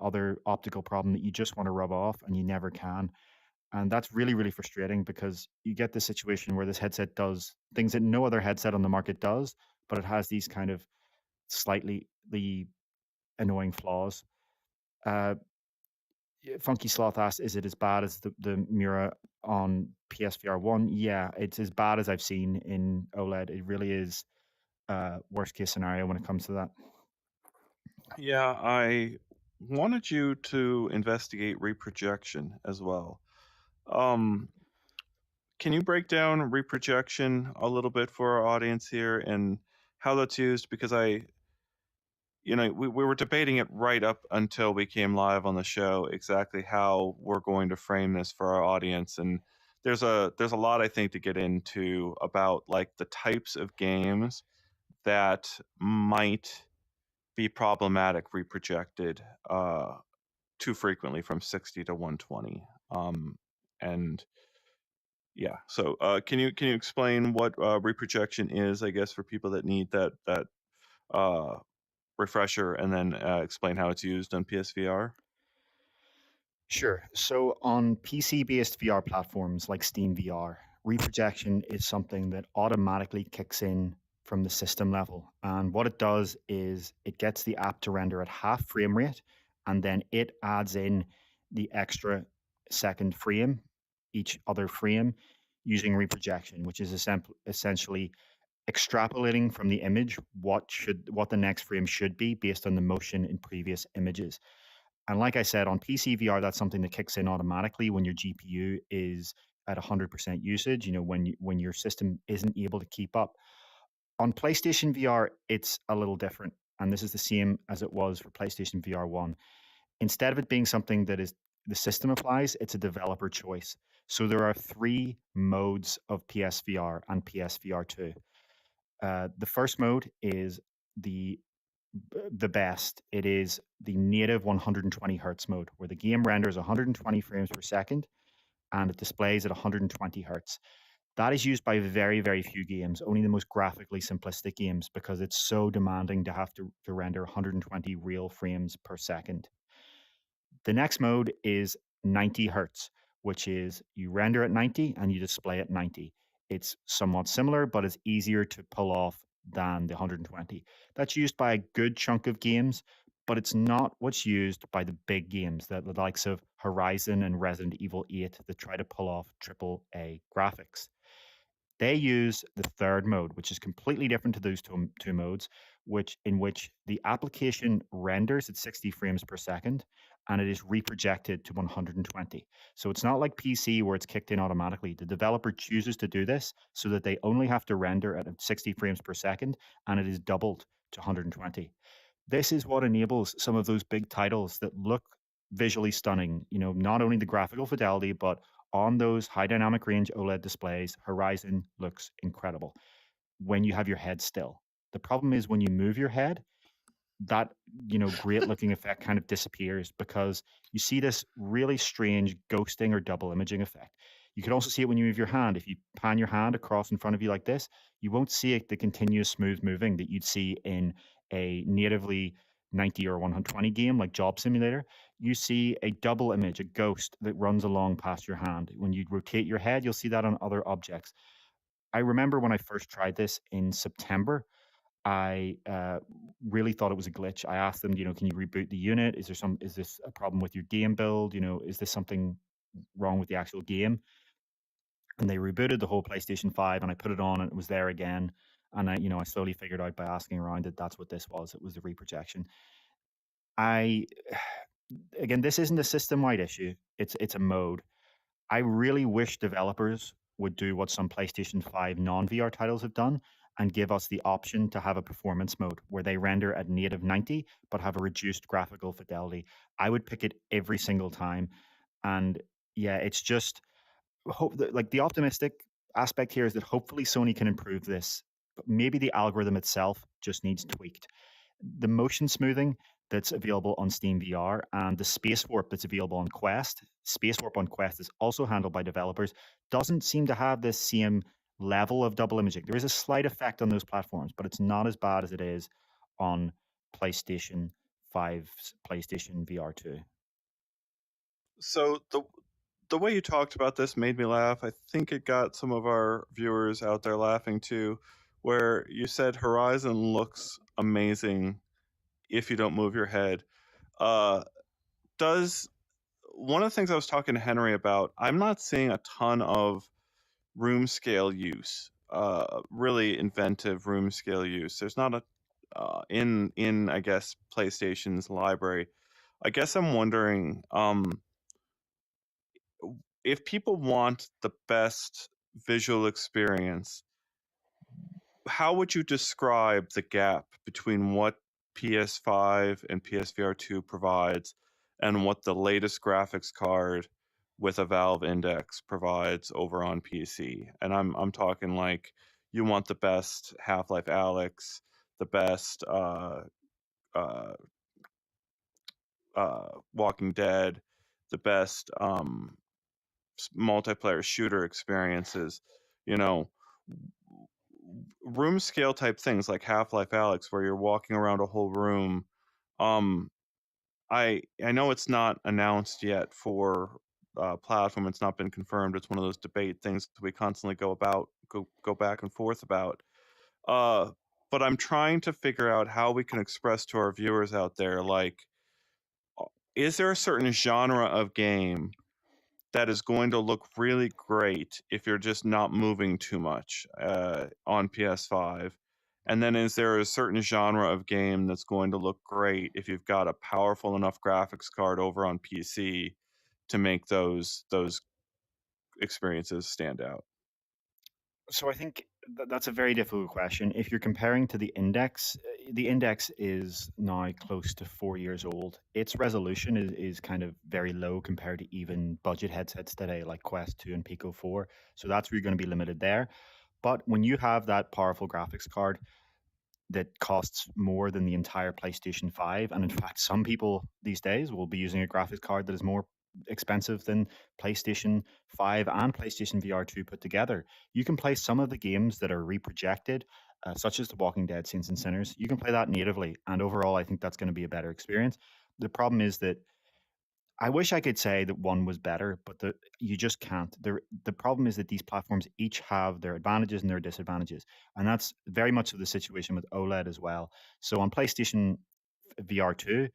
other optical problem that you just want to rub off and you never can. And that's really, really frustrating because you get this situation where this headset does things that no other headset on the market does, but it has these kind of slightly annoying flaws. Uh, Funky Sloth asked, is it as bad as the Mira on PSVR 1? Yeah, it's as bad as I've seen in OLED. It really is worst case scenario when it comes to that. Yeah, I wanted you to investigate reprojection as well. Can you break down reprojection a little bit for our audience here and how that's used? Because we were debating it right up until we came live on the show, exactly how we're going to frame this for our audience. And there's a lot, I think, to get into about like the types of games that might be problematic reprojected too frequently from 60 to 120. And yeah, so can you explain what reprojection is, I guess, for people that need that uh, refresher, and then explain how it's used on PSVR? Sure. So on PC-based VR platforms like Steam VR, reprojection is something that automatically kicks in from the system level. And what it does is it gets the app to render at half frame rate, and then it adds in the extra second frame, each other frame, using reprojection, which is essentially extrapolating from the image what the next frame should be based on the motion in previous images. And like I said, on PC VR, that's something that kicks in automatically when your GPU is at 100% usage, when your system isn't able to keep up. On PlayStation VR, it's a little different. And this is the same as it was for PlayStation VR 1. Instead of it being something that is the system applies, it's a developer choice. So there are 3 modes of PSVR and PSVR 2. The first mode is the best. It is the native 120 hertz mode, where the game renders 120 frames per second and it displays at 120 hertz. That is used by very, very few games, only the most graphically simplistic games, because it's so demanding to have to render 120 real frames per second. The next mode is 90 hertz, which is you render at 90 and you display at 90. It's somewhat similar, but it's easier to pull off than the 120. That's used by a good chunk of games, but it's not what's used by the big games, the likes of Horizon and Resident Evil 8 that try to pull off AAA graphics. They use the third mode, which is completely different to those two modes, in which the application renders at 60 frames per second and it is reprojected to 120. So it's not like PC where it's kicked in automatically. The developer chooses to do this so that they only have to render at 60 frames per second and it is doubled to 120. This is what enables some of those big titles that look visually stunning, not only the graphical fidelity, but on those high dynamic range OLED displays, Horizon looks incredible when you have your head still. The problem is when you move your head, that great looking effect kind of disappears because you see this really strange ghosting or double imaging effect. You can also see it when you move your hand. If you pan your hand across in front of you like this, you won't see the continuous smooth moving that you'd see in a natively 90 or 120 game like Job Simulator. You see a double image, a ghost that runs along past your hand. When you rotate your head, you'll see that on other objects. I remember when I first tried this in September, I really thought it was a glitch. I asked them, can you reboot the unit? Is this a problem with your game build? Is this something wrong with the actual game? And they rebooted the whole PlayStation 5 and I put it on and it was there again. And I slowly figured out by asking around that that's what this was. It was the reprojection. Again, this isn't a system-wide issue. It's a mode. I really wish developers would do what some PlayStation 5 non-VR titles have done and give us the option to have a performance mode where they render at native 90 but have a reduced graphical fidelity. I would pick it every single time. And yeah, it's just the optimistic aspect here is that hopefully Sony can improve this, but maybe the algorithm itself just needs tweaked. The motion smoothing that's available on Steam VR and the space warp that's available on Quest. Space warp on Quest is also handled by developers. Doesn't seem to have this same level of double imaging. There is a slight effect on those platforms, but it's not as bad as it is on PlayStation 5's PlayStation VR 2. So the way you talked about this made me laugh. I think it got some of our viewers out there laughing too, where you said Horizon looks amazing if you don't move your head. Does one of the things I was talking to Henry about, I'm not seeing a ton of room scale use, really inventive room scale use. There's not a in I guess PlayStation's library. I guess I'm wondering if people want the best visual experience, how would you describe the gap between what PS5 and PSVR2 provides and what the latest graphics card with a Valve Index provides over on PC? And I'm talking like you want the best Half-Life Alyx, the best uh, Walking Dead, the best multiplayer shooter experiences, you know, room scale type things like Half-Life Alyx, where you're walking around a whole room. Um, I know it's not announced yet for platform. It's not been confirmed. It's one of those debate things that we constantly go back and forth about. Uh, but I'm trying to figure out how we can express to our viewers out there, like, is there a certain genre of game that is going to look really great if you're just not moving too much on PS5? And then is there a certain genre of game that's going to look great if you've got a powerful enough graphics card over on PC to make those experiences stand out? So I think that's a very difficult question. If you're comparing to the Index is now close to 4 years old. Its resolution is kind of very low compared to even budget headsets today, like Quest 2 and Pico 4. So that's where you're going to be limited there. But when you have that powerful graphics card that costs more than the entire PlayStation 5, and in fact, some people these days will be using a graphics card that is more expensive than PlayStation 5 and PlayStation VR2 put together. You can play some of the games that are reprojected, such as The Walking Dead, Saints and Sinners. You can play that natively, and overall, I think that's going to be a better experience. The problem is that I wish I could say that one was better, but you just can't. The problem is that these platforms each have their advantages and their disadvantages, and that's very much the situation with OLED as well. So on PlayStation VR2,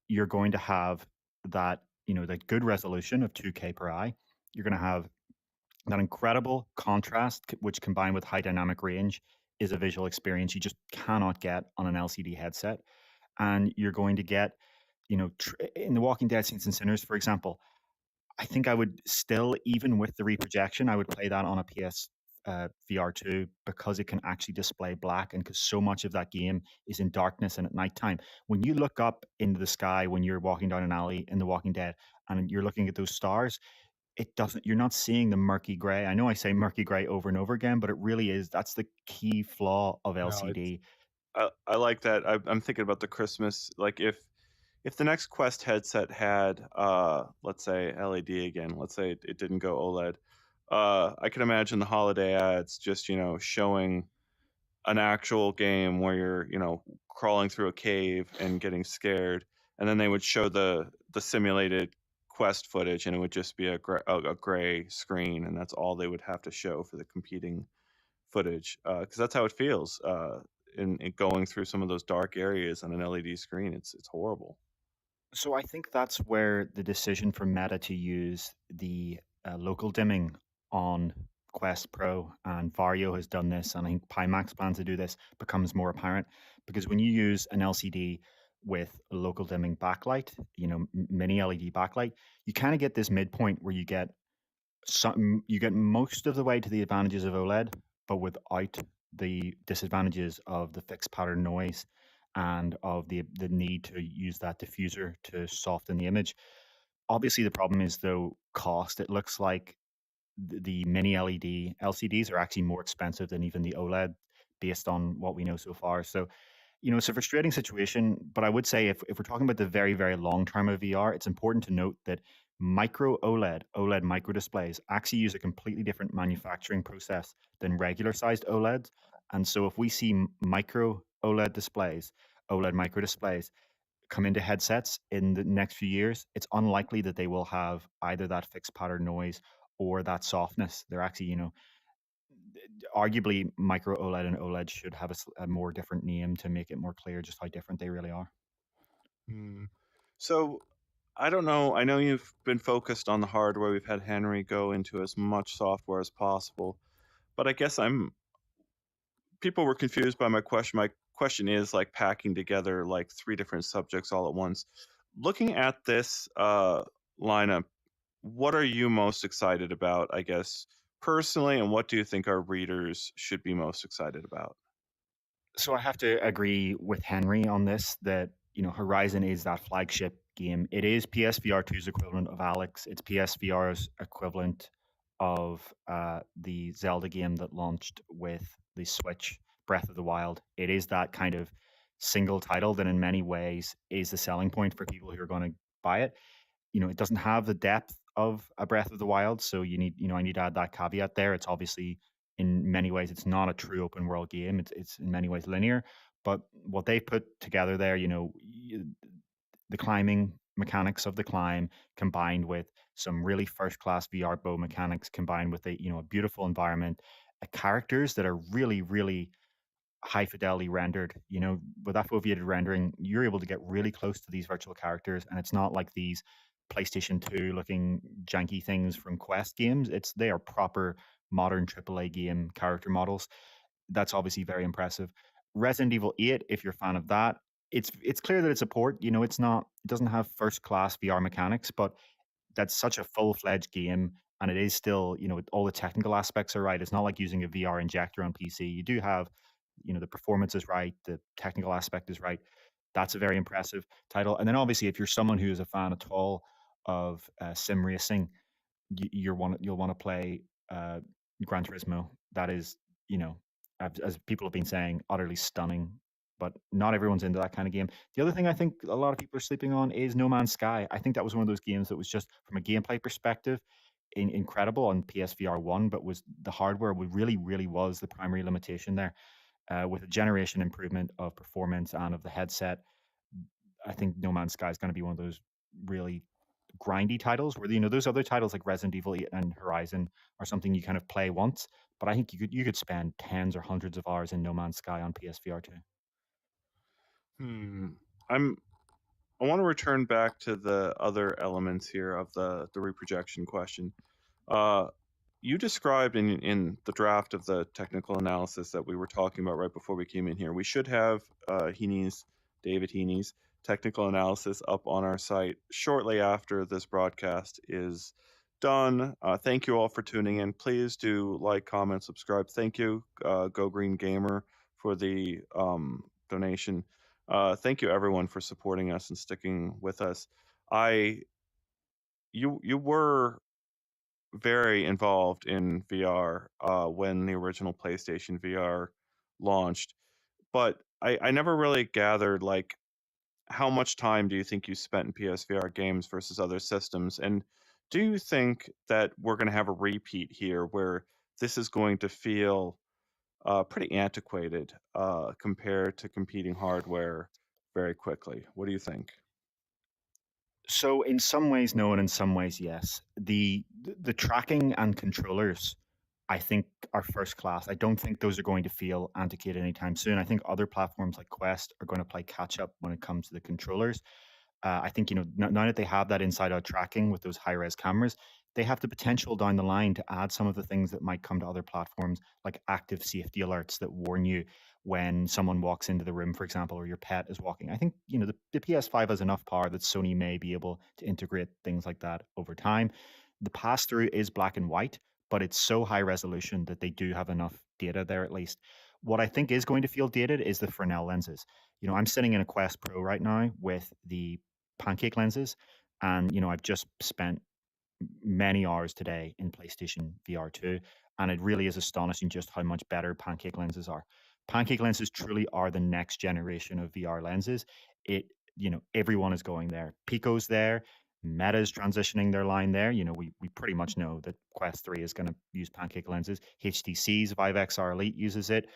you're going to have that, that good resolution of 2K per eye. You're going to have that incredible contrast, which combined with high dynamic range is a visual experience you just cannot get on an LCD headset. And you're going to get, in The Walking Dead, Saints and Sinners, for example, I think I would still, even with the reprojection, I would play that on a PS VR2 because it can actually display black, and because so much of that game is in darkness and at nighttime. When you look up into the sky when you're walking down an alley in The Walking Dead and you're looking at those stars, it doesn't. You're not seeing the murky gray. I know I say murky gray over and over again, but it really is. That's the key flaw of No, it's LCD. I like that. I'm thinking about the Christmas, like if the next Quest headset had let's say LED again, let's say it didn't go OLED, I can imagine the holiday ads just, showing an actual game where you're, crawling through a cave and getting scared, and then they would show the simulated Quest footage, and it would just be a gray screen, and that's all they would have to show for the competing footage, because that's how it feels in going through some of those dark areas on an LED screen. It's horrible. So I think that's where the decision for Meta to use the local dimming on Quest Pro, and Vario has done this, and I think Pimax plans to do this, becomes more apparent. Because when you use an LCD with a local dimming backlight, mini LED backlight, you kind of get this midpoint where you get most of the way to the advantages of OLED, but without the disadvantages of the fixed pattern noise and of the need to use that diffuser to soften the image. Obviously, the problem is though cost. It looks like the mini LED LCDs are actually more expensive than even the OLED, based on what we know so far. So it's a frustrating situation, but I would say if we're talking about the very, very long term of VR, it's important to note that micro OLED micro displays actually use a completely different manufacturing process than regular sized OLEDs. And so if we see micro OLED displays, OLED micro displays come into headsets in the next few years, it's unlikely that they will have either that fixed pattern noise or that softness. They're actually, arguably micro OLED and OLED should have a more different name to make it more clear just how different they really are. Hmm. So I don't know. I know you've been focused on the hardware. We've had Henry go into as much software as possible, but I guess people were confused by my question. My question is like packing together like three different subjects all at once. Looking at this lineup, what are you most excited about, I guess, personally, and what do you think our readers should be most excited about? So I have to agree with Henry on this that Horizon is that flagship game. It is PSVR 2's equivalent of Alex. It's PSVR's equivalent of the Zelda game that launched with the Switch, Breath of the Wild. It is that kind of single title that in many ways is the selling point for people who are going to buy it. It doesn't have the depth of a Breath of the Wild, so I need to add that caveat there. It's obviously in many ways it's not a true open world game. It's in many ways linear, but what they put together there, the climbing mechanics of the climb combined with some really first class VR bow mechanics combined with a beautiful environment, characters that are really high fidelity rendered. With that foveated rendering, you're able to get really close to these virtual characters, and it's not like these PlayStation 2 looking janky things from Quest games. They are proper modern AAA game character models. That's obviously very impressive. Resident Evil 8, if you're a fan of that, it's clear that it's a port. It doesn't have first class VR mechanics, but that's such a full-fledged game, and it is still, all the technical aspects are right. It's not like using a VR injector on PC. You do have, the performance is right, the technical aspect is right. That's a very impressive title. And then obviously, if you're someone who is a fan at all of sim racing, you'll want to play Gran Turismo. That is, as people have been saying, utterly stunning. But not everyone's into that kind of game. The other thing I think a lot of people are sleeping on is No Man's Sky. I think that was one of those games that was just from a gameplay perspective incredible on PSVR 1, but was the hardware really was the primary limitation there. With a generation improvement of performance and of the headset, I think No Man's Sky is going to be one of those really grindy titles where those other titles like Resident Evil 8 and Horizon are something you kind of play once, but I think you could spend tens or hundreds of hours in No Man's Sky on PSVR 2. I want to return back to the other elements here of the reprojection question. You described in the draft of the technical analysis that we were talking about right before we came in here. We should have David Heaney's technical analysis up on our site shortly after this broadcast is done. Thank you all for tuning in. Please do like, comment, subscribe. Thank you, Go Green Gamer, for the donation. Thank you everyone for supporting us and sticking with us. You were very involved in VR when the original PlayStation VR launched, but I never really gathered like how much time do you think you spent in PSVR games versus other systems, and do you think that we're going to have a repeat here where this is going to feel pretty antiquated compared to competing hardware very quickly? What do you think? So in some ways, no, and in some ways, yes. The tracking and controllers, I think, are first class. I don't think those are going to feel antiquated anytime soon. I think other platforms like Quest are going to play catch up when it comes to the controllers. I think now that they have that inside-out tracking with those high-res cameras, they have the potential down the line to add some of the things that might come to other platforms, like active safety alerts that warn you when someone walks into the room, for example, or your pet is walking. I think the PS5 has enough power that Sony may be able to integrate things like that over time. The pass-through is black and white, but it's so high resolution that they do have enough data there at least. What I think is going to feel dated is the Fresnel lenses. I'm sitting in a Quest Pro right now with the pancake lenses, and I've just spent many hours today in PlayStation VR2, and it really is astonishing just how much better pancake lenses are. Pancake lenses truly are the next generation of VR lenses. Everyone is going there. Pico's there. Meta's transitioning their line there. We pretty much know that Quest 3 is going to use pancake lenses. HTC's Vive XR Elite uses it.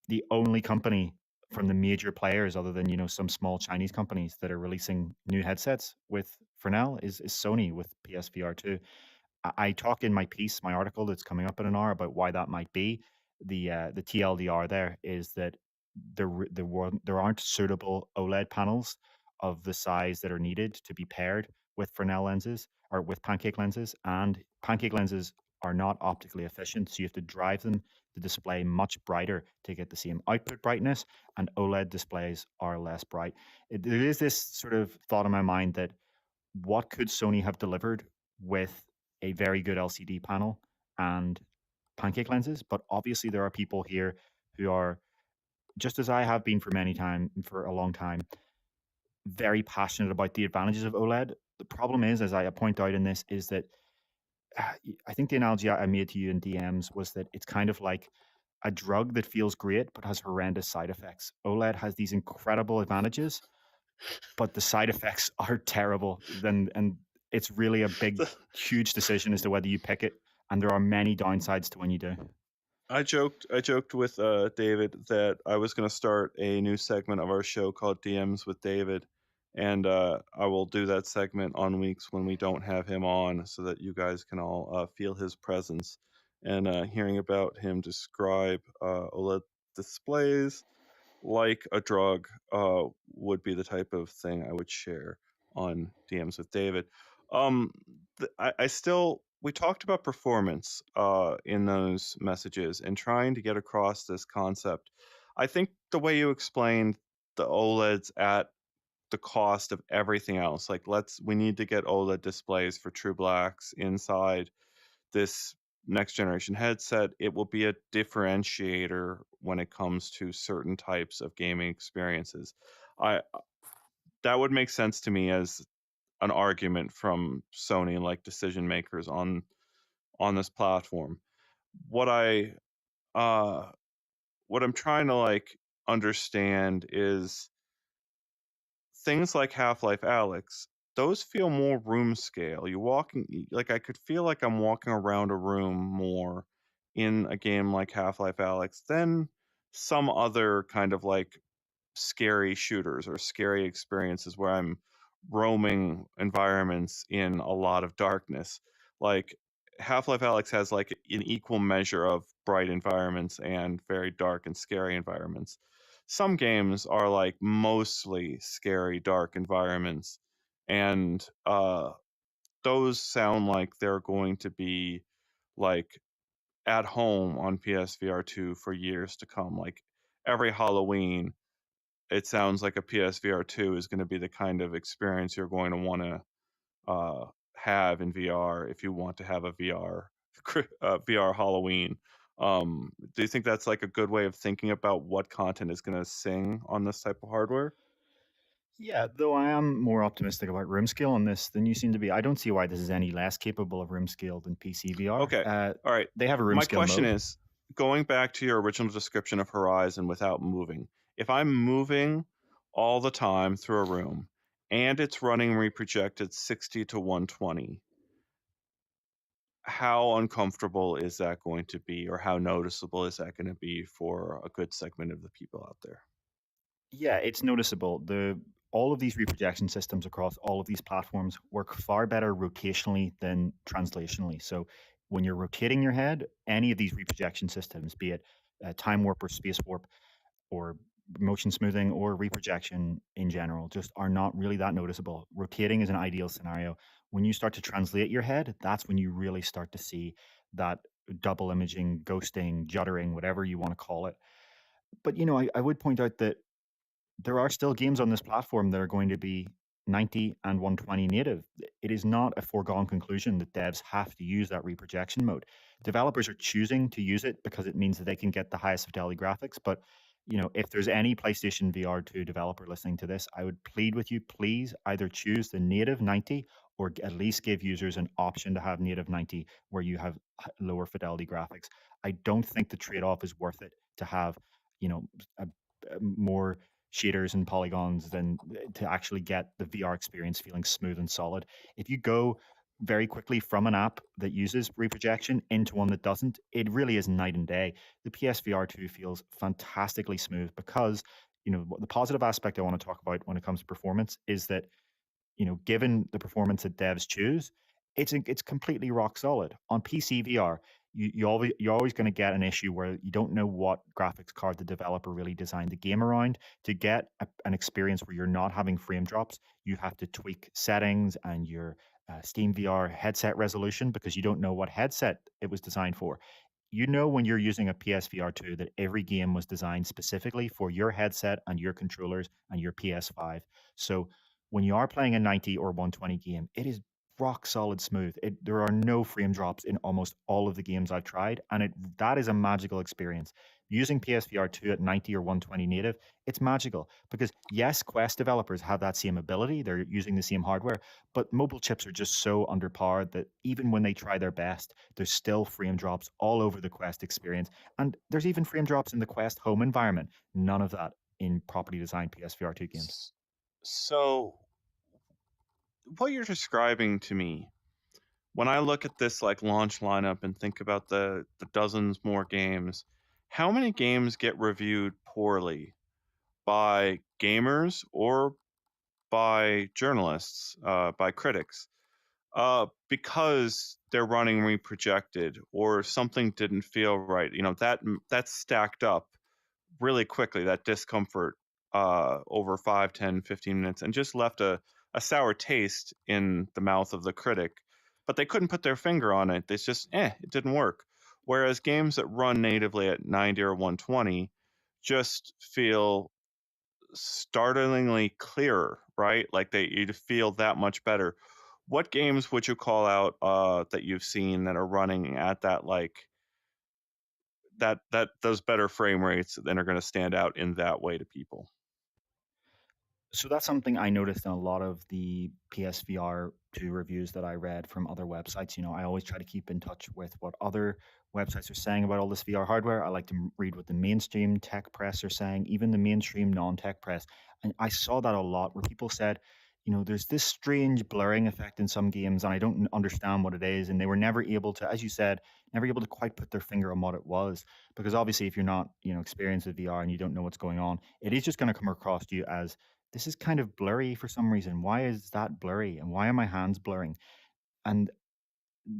The only company from the major players, other than some small Chinese companies that are releasing new headsets with Fresnel, is Sony with PSVR 2. I talk in my piece, my article that's coming up in an hour, about why that might be. The TLDR there is that there aren't suitable OLED panels of the size that are needed to be paired with Fresnel lenses or with pancake lenses, and pancake lenses are not optically efficient, so you have to drive them the display much brighter to get the same output brightness, and OLED displays are less bright. There is this sort of thought in my mind that what could Sony have delivered with a very good LCD panel and pancake lenses? But obviously, there are people here who are, just as I have been for a long time, very passionate about the advantages of OLED. The problem is, as I point out in this, is that I think the analogy I made to you in DMs was that it's kind of like a drug that feels great but has horrendous side effects. OLED has these incredible advantages, but the side effects are terrible. And it's really a big, huge decision as to whether you pick it. And there are many downsides to when you do. I joked with David that I was going to start a new segment of our show called DMs with David, and I will do that segment on weeks when we don't have him on, so that you guys can all feel his presence. And hearing about him describe OLED displays like a drug would be the type of thing I would share on DMs with David. I still, we talked about performance in those messages and trying to get across this concept. I think the way you explained the OLEDs at the cost of everything else, like we need to get OLED displays for True Blacks inside this next generation headset, it will be a differentiator when it comes to certain types of gaming experiences. I That would make sense to me as an argument from Sony and like decision makers on this platform. What I what I'm trying to like understand is things like Half-Life Alyx, those feel more room scale. Like I could feel like I'm walking around a room more in a game like Half-Life Alyx than some other kind of like scary shooters or scary experiences where I'm roaming environments in a lot of darkness. Like Half-Life Alyx has like an equal measure of bright environments and very dark and scary environments. Some games are like mostly scary dark environments, and those sound like they're going to be like at home on PSVR2 for years to come. Like every Halloween, it sounds like a PSVR2 is going to be the kind of experience you're going to want to have in VR if you want to have a VR Halloween. Do you think that's like a good way of thinking about what content is going to sing on this type of hardware? Yeah, though I am more optimistic about room scale on this than you seem to be. I don't see why this is any less capable of room scale than PC VR. Okay. All right. They have a room My scale question mode. is, going back to your original description of Horizon without moving, if I'm moving all the time through a room and it's running reprojected 60 to 120, how uncomfortable is that going to be, or how noticeable is that going to be for a good segment of the people out there? Yeah, it's noticeable. All of these reprojection systems across all of these platforms work far better rotationally than translationally. So when you're rotating your head, any of these reprojection systems, be it time warp or space warp or motion smoothing or reprojection in general, just are not really that noticeable. Rotating is an ideal scenario. When you start to translate your head, that's when you really start to see that double imaging, ghosting, juddering, whatever you want to call it. But I would point out that there are still games on this platform that are going to be 90 and 120 native. It is not a foregone conclusion that devs have to use that reprojection mode. Developers are choosing to use it because it means that they can get the highest fidelity graphics. But if there's any PlayStation VR2 developer listening to this, I would plead with you, please either choose the native 90 or at least give users an option to have native 90 where you have lower fidelity graphics. I don't think the trade-off is worth it to have, a more shaders and polygons than to actually get the VR experience feeling smooth and solid. If you go very quickly from an app that uses reprojection into one that doesn't, it really is night and day. The PSVR 2 feels fantastically smooth because, the positive aspect I want to talk about when it comes to performance is that, given the performance that devs choose, it's completely rock solid. On PC VR, you're always going to get an issue where you don't know what graphics card the developer really designed the game around. To get an experience where you're not having frame drops, you have to tweak settings and your Steam VR headset resolution because you don't know what headset it was designed for. You know when you're using a PSVR2 that every game was designed specifically for your headset and your controllers and your PS5. So when you are playing a 90 or 120 game, it is rock solid smooth. There are no frame drops in almost all of the games I've tried, and that is a magical experience. Using PSVR 2 at 90 or 120 native, it's magical because yes, Quest developers have that same ability. They're using the same hardware, but mobile chips are just so underpowered that even when they try their best, there's still frame drops all over the Quest experience. And there's even frame drops in the Quest home environment. None of that in properly designed PSVR 2 games. So, what you're describing to me, when I look at this like launch lineup and think about the dozens more games, how many games get reviewed poorly by gamers or by journalists, by critics, because they're running reprojected or something didn't feel right? You know, that's stacked up really quickly, that discomfort, over 5, 10, 15 minutes, and just left a sour taste in the mouth of the critic. But they couldn't put their finger on it. It's just, it didn't work. Whereas games that run natively at 90 or 120 just feel startlingly clearer, right? Like you feel that much better. What games would you call out that you've seen that are running at that like that those better frame rates and are going to stand out in that way to people? So that's something I noticed in a lot of the PSVR 2 reviews that I read from other websites. You know, I always try to keep in touch with what other websites are saying about all this VR hardware. I like to read what the mainstream tech press are saying, even the mainstream non-tech press. And I saw that a lot where people said, you know, there's this strange blurring effect in some games, and I don't understand what it is. And they were never able to, as you said, never able to quite put their finger on what it was. Because obviously, if you're not, you know, experienced with VR and you don't know what's going on, it is just going to come across to you as this is kind of blurry for some reason. Why is that blurry? And why are my hands blurring? And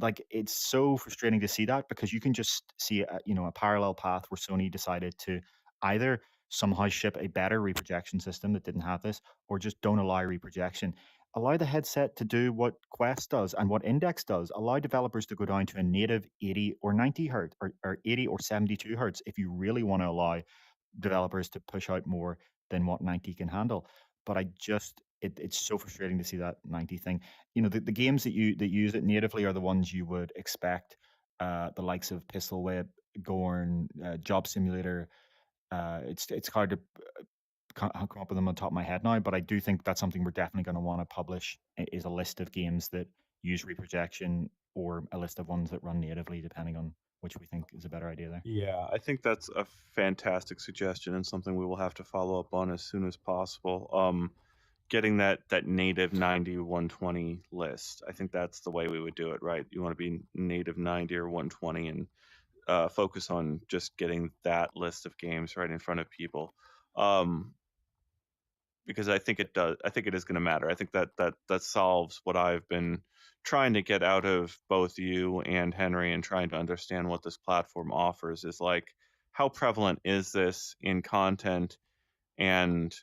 like it's so frustrating to see that because you can just see you know, a parallel path where Sony decided to either somehow ship a better reprojection system that didn't have this, or just don't allow reprojection. Allow the headset to do what Quest does and what Index does. Allow developers to go down to a native 80 or 90 hertz, or 80 or 72 hertz if you really want to allow developers to push out more than what 90 can handle. But it's so frustrating to see that 90 thing. You know, the games that use it natively are the ones you would expect. The likes of Pistol Whip, Gorn, Job Simulator. It's hard to come up with them on top of my head now, but I do think that's something we're definitely going to want to publish, is a list of games that use reprojection or a list of ones that run natively, depending on which we think is a better idea there. Yeah, I think that's a fantastic suggestion and something we will have to follow up on as soon as possible. Getting that native 90 120 list. I think that's the way we would do it, right? You want to be native 90 or 120 and focus on just getting that list of games right in front of people. Because I think it does. I think it is going to matter. I think that solves what I've been trying to get out of both you and Henry, and trying to understand what this platform offers is like, how prevalent is this in content, and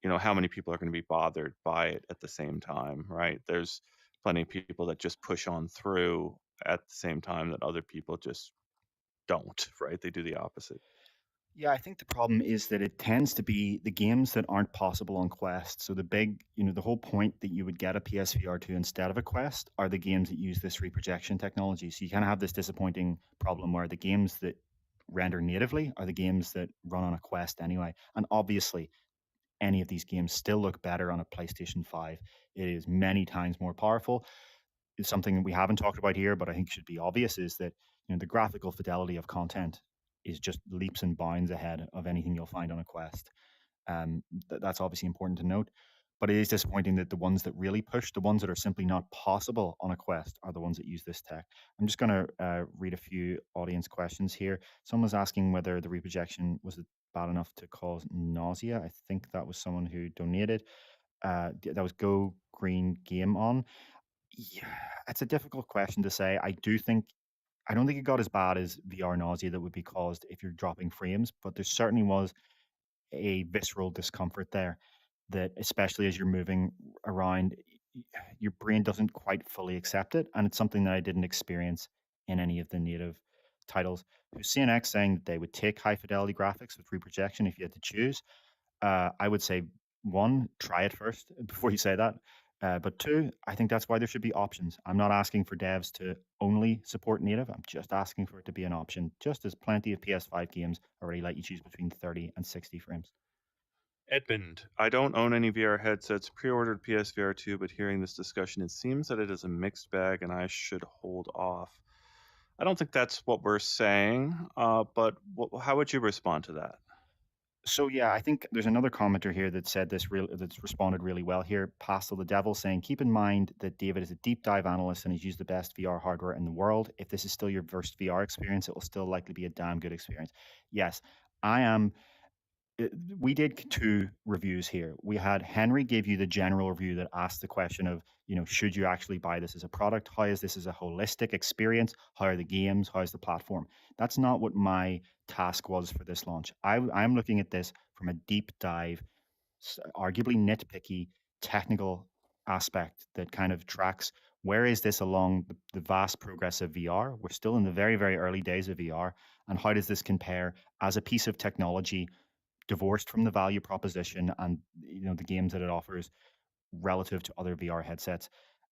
you know, how many people are going to be bothered by it at the same time, right? There's plenty of people that just push on through at the same time that other people just don't, right? They do the opposite. Yeah, I think the problem is that it tends to be the games that aren't possible on Quest. So the big, you know, the whole point that you would get a PSVR 2 instead of a Quest are the games that use this reprojection technology. So you kind of have this disappointing problem where the games that render natively are the games that run on a Quest anyway. And obviously, any of these games still look better on a PlayStation 5. It is many times more powerful. It's something we haven't talked about here, but I think should be obvious, is that, you know, the graphical fidelity of content is just leaps and bounds ahead of anything you'll find on a Quest. That's obviously important to note. But it is disappointing that the ones that really push, the ones that are simply not possible on a Quest, are the ones that use this tech. I'm just going to read a few audience questions here. Someone's asking whether the reprojection was bad enough to cause nausea. I think that was someone who donated. That was Go Green Game On. Yeah, it's a difficult question to say. I do think I don't think it got as bad as VR nausea that would be caused if you're dropping frames, but there certainly was a visceral discomfort there that, especially as you're moving around, your brain doesn't quite fully accept it. And it's something that I didn't experience in any of the native titles. CNX saying that they would take high fidelity graphics with reprojection if you had to choose. I would say, one, try it first before you say that. But two, I think that's why there should be options. I'm not asking for devs to only support native. I'm just asking for it to be an option, just as plenty of PS5 games already let you choose between 30 and 60 frames. Edmund, I don't own any VR headsets, pre-ordered PSVR 2, but hearing this discussion, it seems that it is a mixed bag and I should hold off. I don't think that's what we're saying, but how would you respond to that? So yeah, I think there's another commenter here that said that's responded really well here. Pastel the Devil saying, keep in mind that David is a deep dive analyst and he's used the best VR hardware in the world. If this is still your first VR experience, it will still likely be a damn good experience. Yes, I am. We did two reviews here. We had Henry give you the general review that asked the question of, should you actually buy this as a product? How is this as a holistic experience? How are the games? How is the platform? That's not what my task was for this launch. I'm looking at this from a deep dive, arguably nitpicky technical aspect that kind of tracks where is this along the vast progress of VR. We're still in the very, very early days of VR. And how does this compare as a piece of technology divorced from the value proposition and the games that it offers relative to other VR headsets?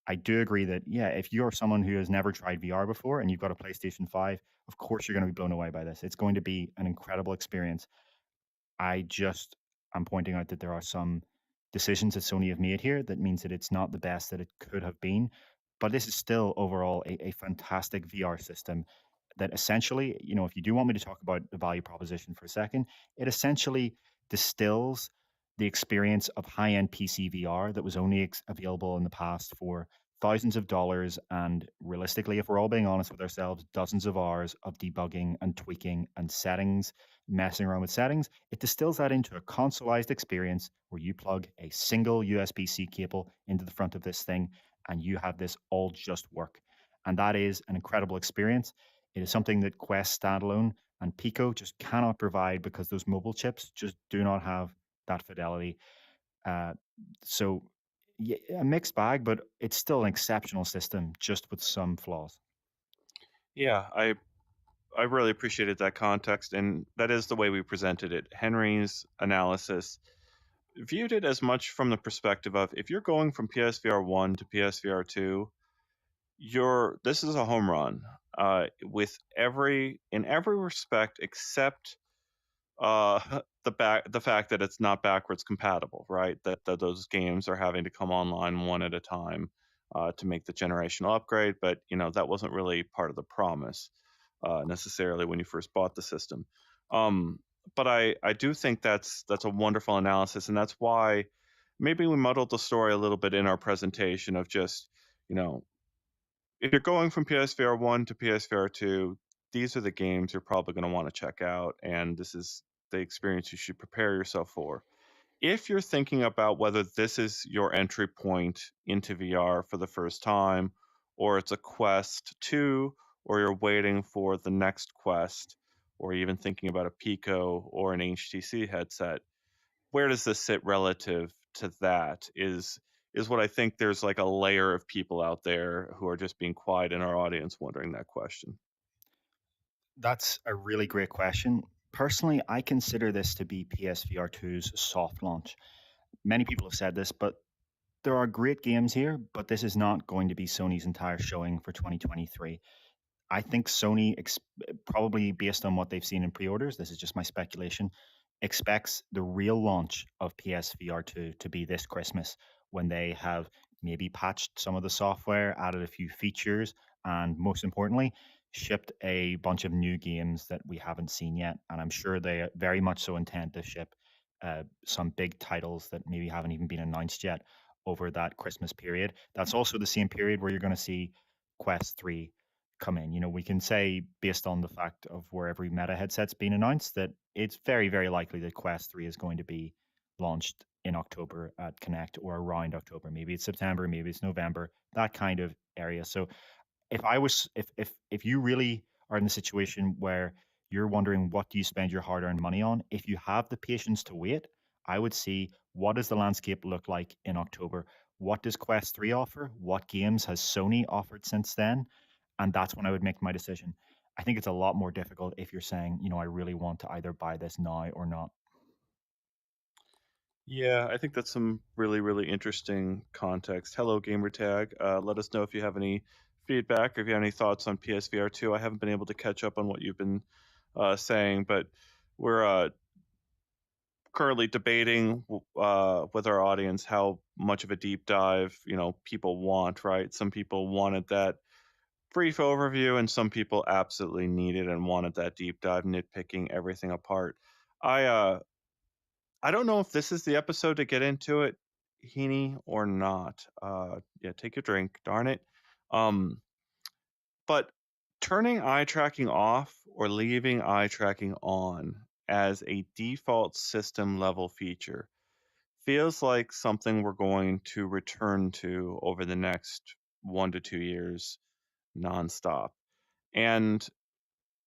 I do agree that, yeah, if you're someone who has never tried VR before and you've got a PlayStation 5, of course you're going to be blown away by this. It's going to be an incredible experience. I'm pointing out that there are some decisions that Sony have made here that means that it's not the best that it could have been. But this is still overall a fantastic VR system that essentially, if you do want me to talk about the value proposition for a second, it essentially distills the experience of high-end PC VR that was only available in the past for thousands of dollars and realistically, if we're all being honest with ourselves, dozens of hours of debugging and tweaking and settings, messing around with settings. It distills that into a consoleized experience where you plug a single USB-C cable into the front of this thing and you have this all just work. And that is an incredible experience. It is something that Quest standalone and Pico just cannot provide because those mobile chips just do not have that fidelity. So yeah, a mixed bag, but it's still an exceptional system, just with some flaws. Yeah, I really appreciated that context, and that is the way we presented it. Henry's analysis viewed it as much from the perspective of if you're going from PSVR 1 to PSVR 2, this is a home run with in every respect except the fact that it's not backwards compatible, right? That those games are having to come online one at a time to make the generational upgrade, but that wasn't really part of the promise necessarily when you first bought the system. But I do think that's a wonderful analysis, and that's why maybe we muddled the story a little bit in our presentation of just if you're going from PSVR 1 to PSVR 2, these are the games you're probably going to want to check out, and this is the experience you should prepare yourself for. If you're thinking about whether this is your entry point into VR for the first time, or it's a Quest 2, or you're waiting for the next Quest, or even thinking about a Pico or an HTC headset, where does this sit relative to that? Is what I think there's like a layer of people out there who are just being quiet in our audience wondering that question. That's a really great question. Personally, I consider this to be PSVR 2's soft launch. Many people have said this, but there are great games here, but this is not going to be Sony's entire showing for 2023. I think Sony, probably based on what they've seen in pre-orders, this is just my speculation, expects the real launch of PSVR 2 to be this Christmas when they have maybe patched some of the software, added a few features, and most importantly, shipped a bunch of new games that we haven't seen yet. And I'm sure they very much so intend to ship some big titles that maybe haven't even been announced yet over that Christmas period. That's also the same period where you're going to see Quest 3 come in. We can say based on the fact of where every Meta headset's been announced that it's very, very likely that Quest 3 is going to be launched in October at Connect or around October. Maybe it's September, maybe it's November, that kind of area. So if I was if you really are in the situation where you're wondering what do you spend your hard-earned money on, if you have the patience to wait, I would see what does the landscape look like in October? What does Quest 3 offer? What games has Sony offered since then? And that's when I would make my decision. I think it's a lot more difficult if you're saying, I really want to either buy this now or not. Yeah, I think that's some really, really interesting context. Hello, Gamertag. Let us know if you have any feedback or if you have any thoughts on PSVR 2. I haven't been able to catch up on what you've been saying, but we're currently debating with our audience how much of a deep dive people want. Right? Some people wanted that brief overview, and some people absolutely needed and wanted that deep dive, nitpicking everything apart. I don't know if this is the episode to get into it, Heaney, or not. Yeah, take a drink. Darn it. Um, but turning eye tracking off or leaving eye tracking on as a default system level feature feels like something we're going to return to over the next 1 to 2 years nonstop. And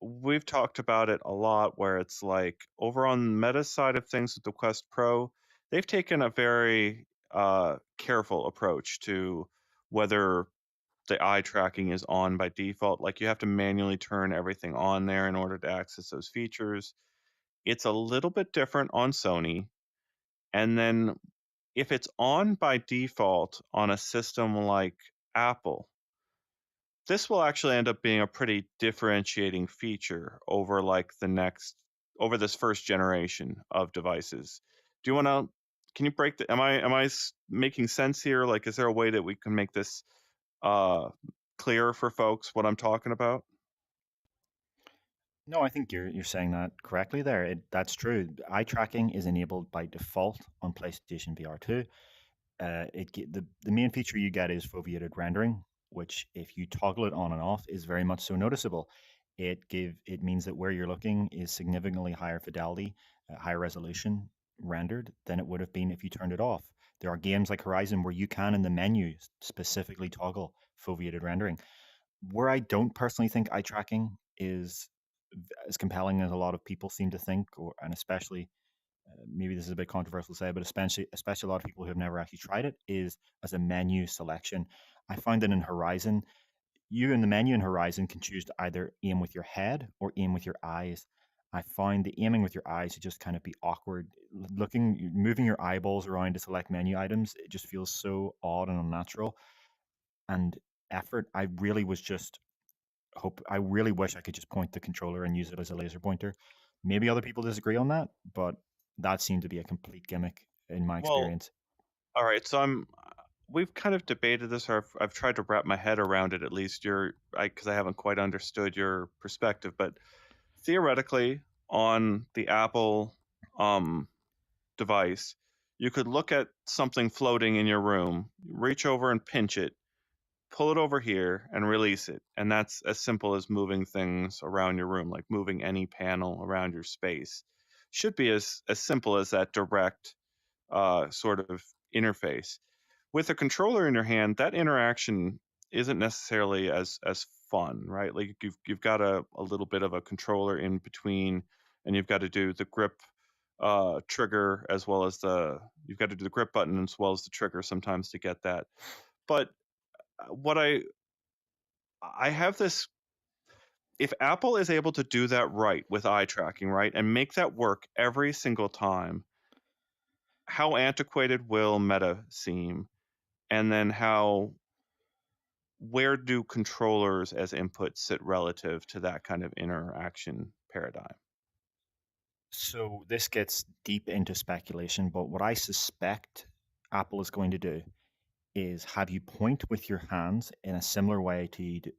we've talked about it a lot where it's like over on Meta's side of things with the Quest Pro, they've taken a very careful approach to whether the eye tracking is on by default. Like you have to manually turn everything on there in order to access those features. It's a little bit different on Sony. And then if it's on by default on a system like Apple, this will actually end up being a pretty differentiating feature over over this first generation of devices. Do you want to can you break the am I making sense here? Like is there a way that we can make this uh clear for folks what I'm talking about? No, I think you're saying that correctly there. That's true. Eye tracking is enabled by default on PlayStation VR2. The main feature you get is foveated rendering, which if you toggle it on and off is very much so noticeable. It means that where you're looking is significantly higher fidelity, higher resolution rendered than it would have been if you turned it off. There are games like Horizon where you can in the menu specifically toggle foveated rendering. Where I don't personally think eye tracking is as compelling as a lot of people seem to think, and especially maybe this is a bit controversial to say, but especially a lot of people who have never actually tried it, is as a menu selection. I find that in Horizon, you in the menu in Horizon can choose to either aim with your head or aim with your eyes. I find the aiming with your eyes to just kind of be awkward. Moving your eyeballs around to select menu items, it just feels so odd and unnatural. And effort, I really wish I could just point the controller and use it as a laser pointer. Maybe other people disagree on that, but that seemed to be a complete gimmick in my Well, experience. all right, so we've kind of debated this, or I've tried to wrap my head around it at least. Because I haven't quite understood your perspective, but theoretically, on the Apple um, device, you could look at something floating in your room, reach over and pinch it, pull it over here, and release it. And that's as simple as moving things around your room, like moving any panel around your space. Should be as simple as that direct sort of interface. With a controller in your hand, that interaction isn't necessarily as fun, right? Like you've got a little bit of a controller in between, and you've got to do the grip trigger as well as you've got to do the grip button as well as the trigger sometimes to get that. But what I have this if Apple is able to do that right with eye tracking, right, and make that work every single time, how antiquated will Meta seem? And then where do controllers as input sit relative to that kind of interaction paradigm? So this gets deep into speculation, but what I suspect Apple is going to do is have you point with your hands in a similar way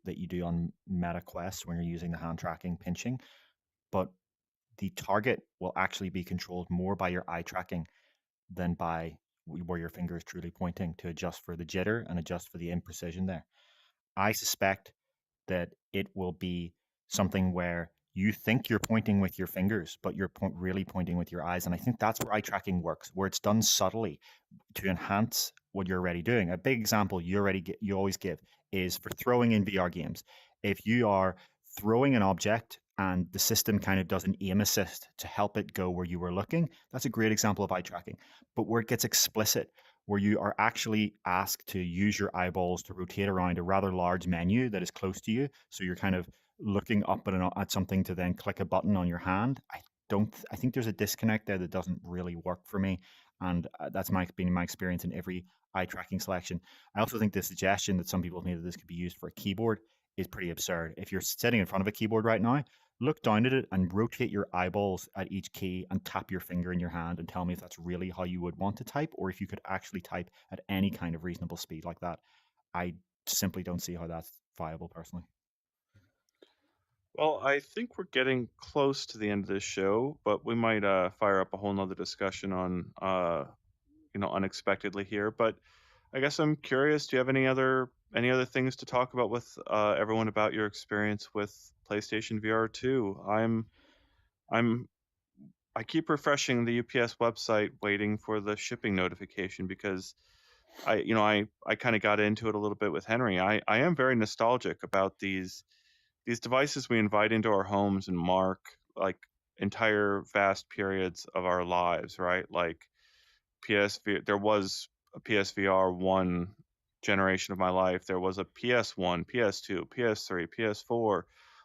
that you do on Meta Quest when you're using the hand tracking pinching, but the target will actually be controlled more by your eye tracking than by where your finger is truly pointing to adjust for the jitter and adjust for the imprecision there. I suspect that it will be something where you think you're pointing with your fingers, but you're really pointing with your eyes. And I think that's where eye tracking works, where it's done subtly to enhance what you're already doing. A big example you always give is for throwing in VR games. If you are throwing an object and the system kind of does an aim assist to help it go where you were looking, that's a great example of eye tracking. But where it gets explicit, where you are actually asked to use your eyeballs to rotate around a rather large menu that is close to you, so you're kind of looking up at something to then click a button on your hand. I think there's a disconnect there that doesn't really work for me, and that's been my experience in every eye tracking selection. I also think the suggestion that some people have made that this could be used for a keyboard is pretty absurd. If you're sitting in front of a keyboard right now, look down at it and rotate your eyeballs at each key and tap your finger in your hand and tell me if that's really how you would want to type, or if you could actually type at any kind of reasonable speed like that. I simply don't see how that's viable personally. Well, I think we're getting close to the end of this show, but we might fire up a whole nother discussion on unexpectedly here. But I guess I'm curious, do you have any other things to talk about with everyone about your experience with PlayStation VR2? I keep refreshing the UPS website waiting for the shipping notification because I kind of got into it a little bit with Henry. I am very nostalgic about these devices we invite into our homes and mark like entire vast periods of our lives, right? Like there was a PSVR 1 generation of my life. There was a PS1, PS2, PS3, PS4.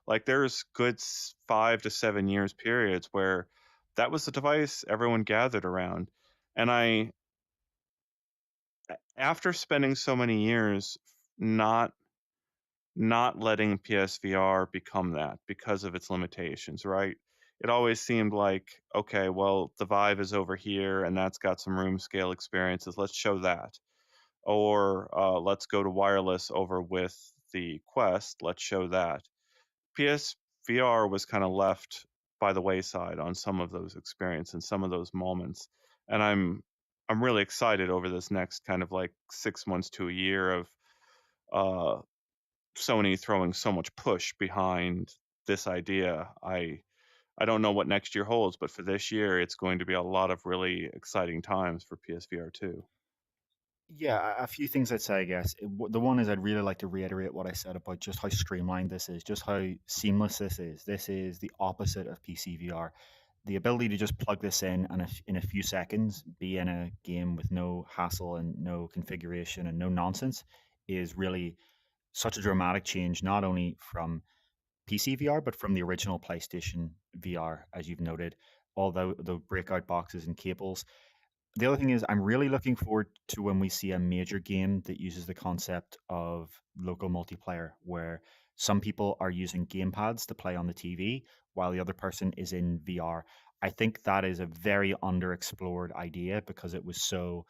Like there's good 5 to 7 years periods where that was the device everyone gathered around. And after spending so many years not letting PSVR become that because of its limitations, right? It always seemed like, okay, well, the Vive is over here and that's got some room scale experiences. Let's show that. Or let's go to wireless over with the Quest. Let's show that. PSVR was kind of left by the wayside on some of those experiences and some of those moments. And I'm really excited over this next kind of like 6 months to a year of uh, Sony throwing so much push behind this idea. I don't know what next year holds, but for this year, it's going to be a lot of really exciting times for PSVR 2. Yeah, a few things I'd say, I guess. The one is I'd really like to reiterate what I said about just how streamlined this is, just how seamless this is. This is the opposite of PC VR. The ability to just plug this in and in a few seconds be in a game with no hassle and no configuration and no nonsense is really such a dramatic change, not only from PC VR, but from the original PlayStation VR, as you've noted. Although the breakout boxes and cables, the other thing is, I'm really looking forward to when we see a major game that uses the concept of local multiplayer, where some people are using gamepads to play on the TV while the other person is in VR. I think that is a very underexplored idea because it was so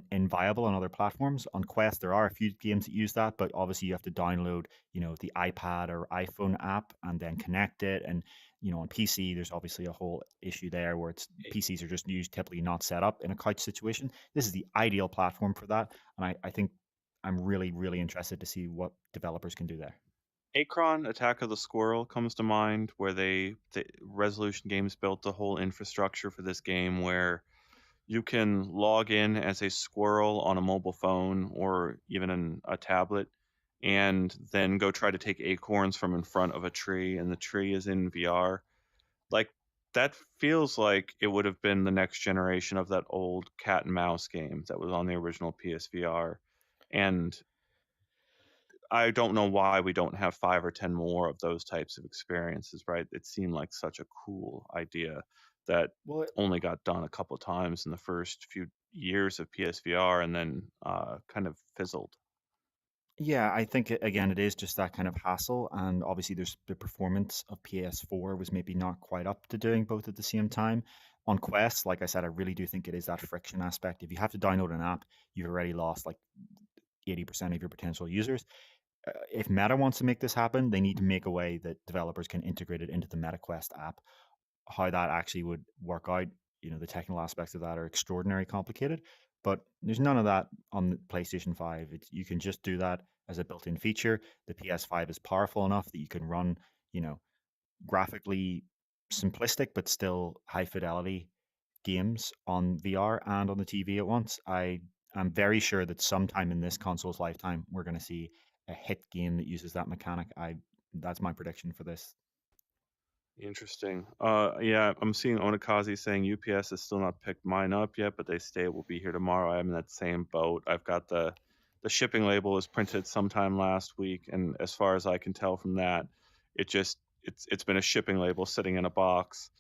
inviable on other platforms. On Quest, there are a few games that use that, but obviously you have to download, the iPad or iPhone app and then connect it. And on PC, there's obviously a whole issue there where PCs are just used typically not set up in a couch situation. This is the ideal platform for that, and I think I'm really, really interested to see what developers can do there. Acron Attack of the Squirrel comes to mind, where the Resolution Games built the whole infrastructure for this game where you can log in as a squirrel on a mobile phone or even a tablet and then go try to take acorns from in front of a tree and the tree is in VR. Like that feels like it would have been the next generation of that old cat and mouse game that was on the original PSVR. And I don't know why we don't have 5 or 10 more of those types of experiences, right? It seemed like such a cool idea that Well, only got done a couple times in the first few years of PSVR and then kind of fizzled. yeah, I think again it is just that kind of hassle, and obviously there's the performance of PS4 was maybe not quite up to doing both at the same time. On Quest, like I said, I really do think it is that friction aspect. If you have to download an app, you've already lost like 80% of your potential users. If Meta wants to make this happen, they need to make a way that developers can integrate it into the MetaQuest app. How that actually would work out, the technical aspects of that are extraordinarily complicated, but there's none of that on the PlayStation 5. You can just do that as a built-in feature. The PS5 is powerful enough that you can run, graphically simplistic but still high fidelity games on VR and on the TV at once. I'm very sure that sometime in this console's lifetime, we're going to see a hit game that uses that mechanic. That's my prediction for this. Interesting. Yeah, I'm seeing Onikazi saying UPS has still not picked mine up yet, but they say it will be here tomorrow. I'm in that same boat. I've got the shipping label was printed sometime last week, and as far as I can tell from that, it's been a shipping label sitting in a box,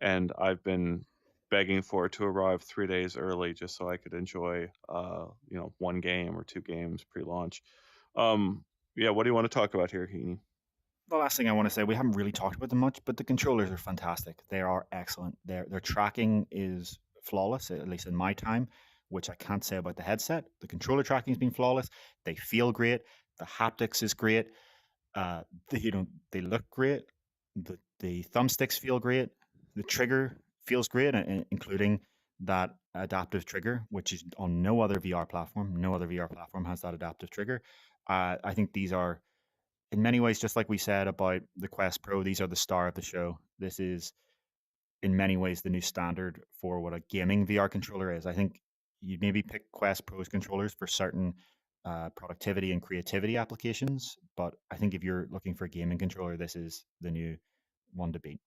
and I've been begging for it to arrive 3 days early just so I could enjoy one game or two games pre-launch. Yeah, what do you want to talk about here, Heaney? The last thing I want to say, we haven't really talked about them much, but the controllers are fantastic. They are excellent. Their tracking is flawless, at least in my time, which I can't say about the headset. The controller tracking has been flawless. They feel great. The haptics is great. They look great. The thumbsticks feel great. The trigger feels great, including that adaptive trigger, which is on no other VR platform. No other VR platform has that adaptive trigger. I think these are, in many ways, just like we said about the Quest Pro, these are the star of the show. This is, in many ways, the new standard for what a gaming VR controller is. I think you'd maybe pick Quest Pro's controllers for certain productivity and creativity applications, but I think if you're looking for a gaming controller, this is the new one to beat.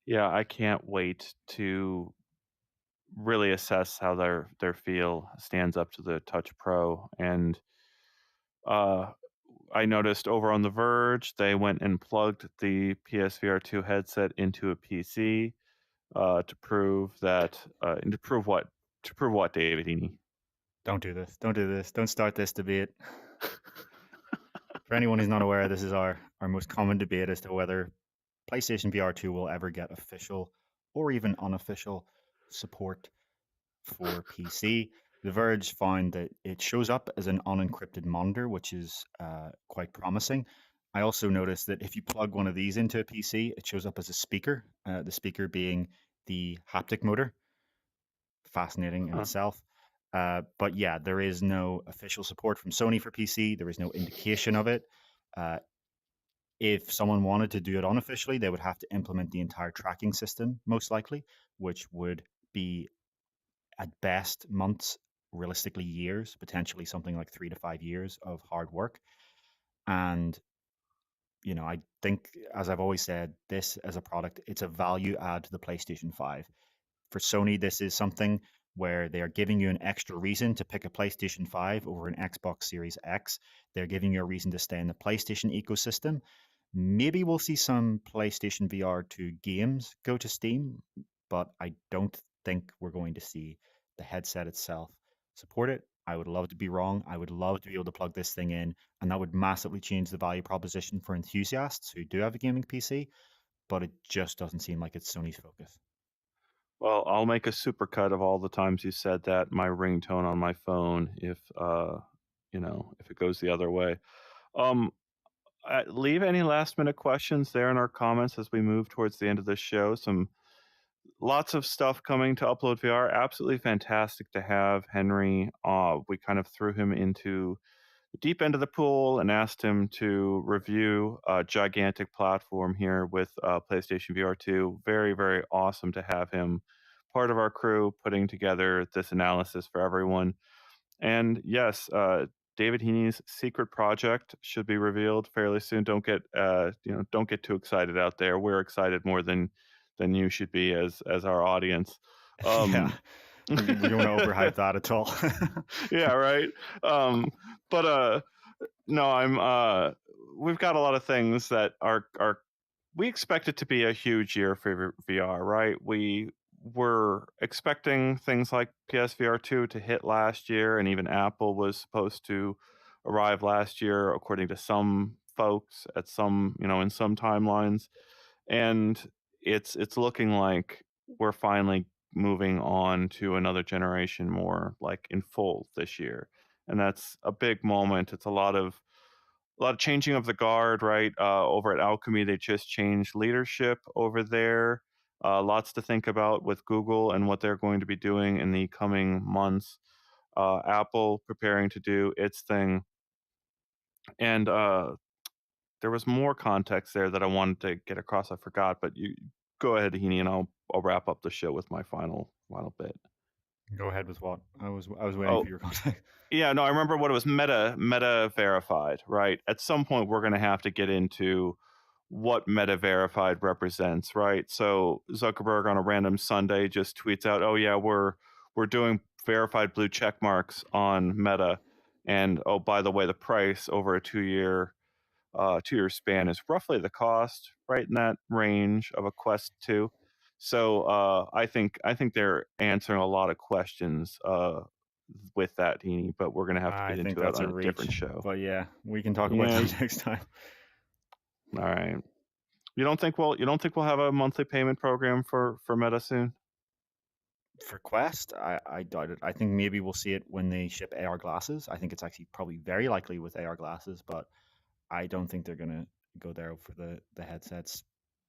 Yeah, I can't wait to really assess how their feel stands up to the Touch Pro. And I noticed over on the Verge, they went and plugged the PSVR2 headset into a PC to prove that and to prove what David Heaney. Don't do this. Don't do this. Don't start this debate. For anyone who's not aware, this is our most common debate as to whether PlayStation VR2 will ever get official or even unofficial support for PC. The Verge found that it shows up as an unencrypted monitor, which is quite promising. I also noticed that if you plug one of these into a PC, it shows up as a speaker, the speaker being the haptic motor. Fascinating in itself. But yeah, there is no official support from Sony for PC. There is no indication of it. If someone wanted to do it unofficially, they would have to implement the entire tracking system, most likely, which would be at best months, realistically years, potentially something like 3 to 5 years of hard work. And I think, as I've always said, this as a product, it's a value add to the PlayStation 5. For Sony, this is something where they are giving you an extra reason to pick a PlayStation 5 over an Xbox Series X. They're giving you a reason to stay in the PlayStation ecosystem. Maybe we'll see some PlayStation VR2 games go to Steam, but I don't think we're going to see the headset itself support it. I would love to be wrong. I would love to be able to plug this thing in, and that would massively change the value proposition for enthusiasts who do have a gaming PC, but it just doesn't seem like it's Sony's focus. Well, I'll make a supercut of all the times you said that, my ringtone on my phone, if if it goes the other way. Leave any last minute questions there in our comments as we move towards the end of the show. Lots of stuff coming to UploadVR. Absolutely fantastic to have Henry. We kind of threw him into the deep end of the pool and asked him to review a gigantic platform here with PlayStation VR2. Very, very awesome to have him part of our crew putting together this analysis for everyone. And yes, David Heaney's secret project should be revealed fairly soon. Don't get too excited out there. We're excited more than you should be as our audience. Yeah, we don't want to overhype that at all. Yeah, right. But no, we've got a lot of things that are we expect it to be a huge year for VR, right? We were expecting things like PSVR2 to hit last year, and even Apple was supposed to arrive last year, according to some folks at some, in some timelines. And it's looking like we're finally moving on to another generation more like in full this year. And that's a big moment. It's a lot of changing of the guard, right? Over at Alchemy, they just changed leadership over there. Lots to think about with Google and what they're going to be doing in the coming months. Apple preparing to do its thing. And there was more context there that I wanted to get across. I forgot, but you go ahead, Heaney, and I'll wrap up the show with my final bit. Go ahead with what? I was waiting Oh, for your contact. yeah, no, I remember what it was, meta verified, right? At some point, we're going to have to get into what meta verified represents, right? So Zuckerberg on a random Sunday just tweets out, "Oh yeah, we're doing verified blue check marks on Meta, and oh, by the way, the price over a 2-year span is roughly the cost, right in that range of a Quest 2." So I think they're answering a lot of questions with that, Heaney, but we're going to have to I get think into that that's on a a reach, different show. but yeah, we can talk about Yeah. that next time. All right. You don't think we'll have a monthly payment program for Meta soon? For Quest, I doubt it. I think maybe we'll see it when they ship AR glasses. I think it's actually probably very likely with AR glasses, but I don't think they're gonna go there for the headsets.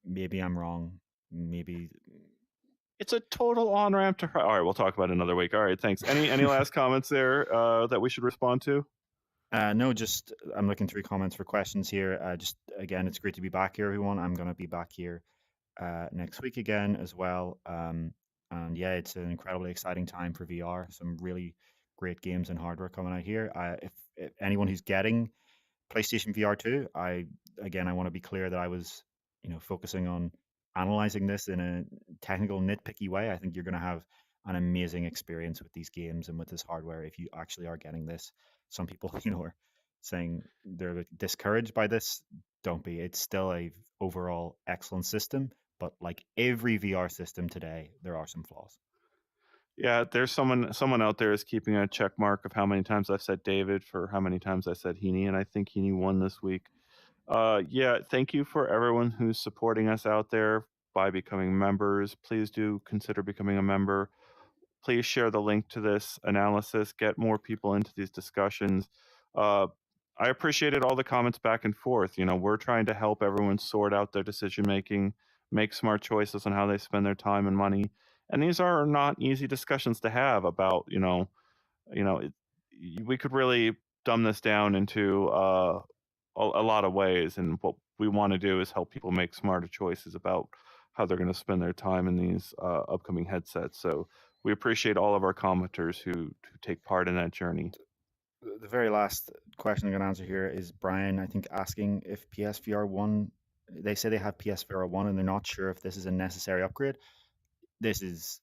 Maybe I'm wrong. Maybe It's a total on ramp to. All right, we'll talk about it another week. All right, thanks. Any last comments there that we should respond to? no, just I'm looking through comments for questions here. Just again, it's great to be back here, everyone. I'm gonna be back here next week again as well. And yeah, it's an incredibly exciting time for VR. Some really great games and hardware coming out here. If anyone who's getting PlayStation VR2, I want to be clear that I was, focusing on analyzing this in a technical, nitpicky way. I think you're going to have an amazing experience with these games and with this hardware if you actually are getting this. Some people, are saying they're discouraged by this. Don't be. It's still a overall excellent system, but like every VR system today, there are some flaws. Yeah, there's someone out there is keeping a check mark of how many times I've said David for how many times I said Heaney, and I think Heaney won this week. Yeah, thank you for everyone who's supporting us out there by becoming members. Please do consider becoming a member. Please share the link to this analysis. Get more people into these discussions. I appreciated all the comments back and forth. We're trying to help everyone sort out their decision making, make smart choices on how they spend their time and money. And these are not easy discussions to have about, we could really dumb this down into a lot of ways. And what we want to do is help people make smarter choices about how they're going to spend their time in these upcoming headsets. So we appreciate all of our commenters who take part in that journey. The very last question I'm going to answer here is Brian, I think, asking if PSVR 1, they say they have PSVR 1 and they're not sure if this is a necessary upgrade. This is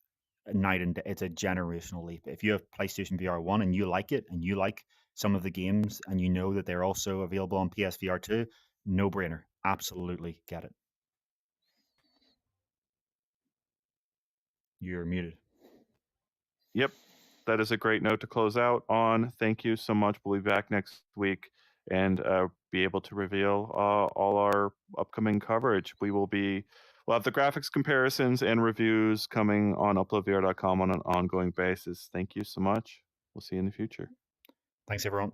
a night and day. It's a generational leap. If you have PlayStation VR 1 and you like it and you like some of the games and you know that they're also available on PSVR 2, no brainer. Absolutely get it. You're muted. Yep. That is a great note to close out on. Thank you so much. We'll be back next week and be able to reveal all our upcoming coverage. We'll have the graphics comparisons and reviews coming on UploadVR.com on an ongoing basis. Thank you so much. We'll see you in the future. Thanks, everyone.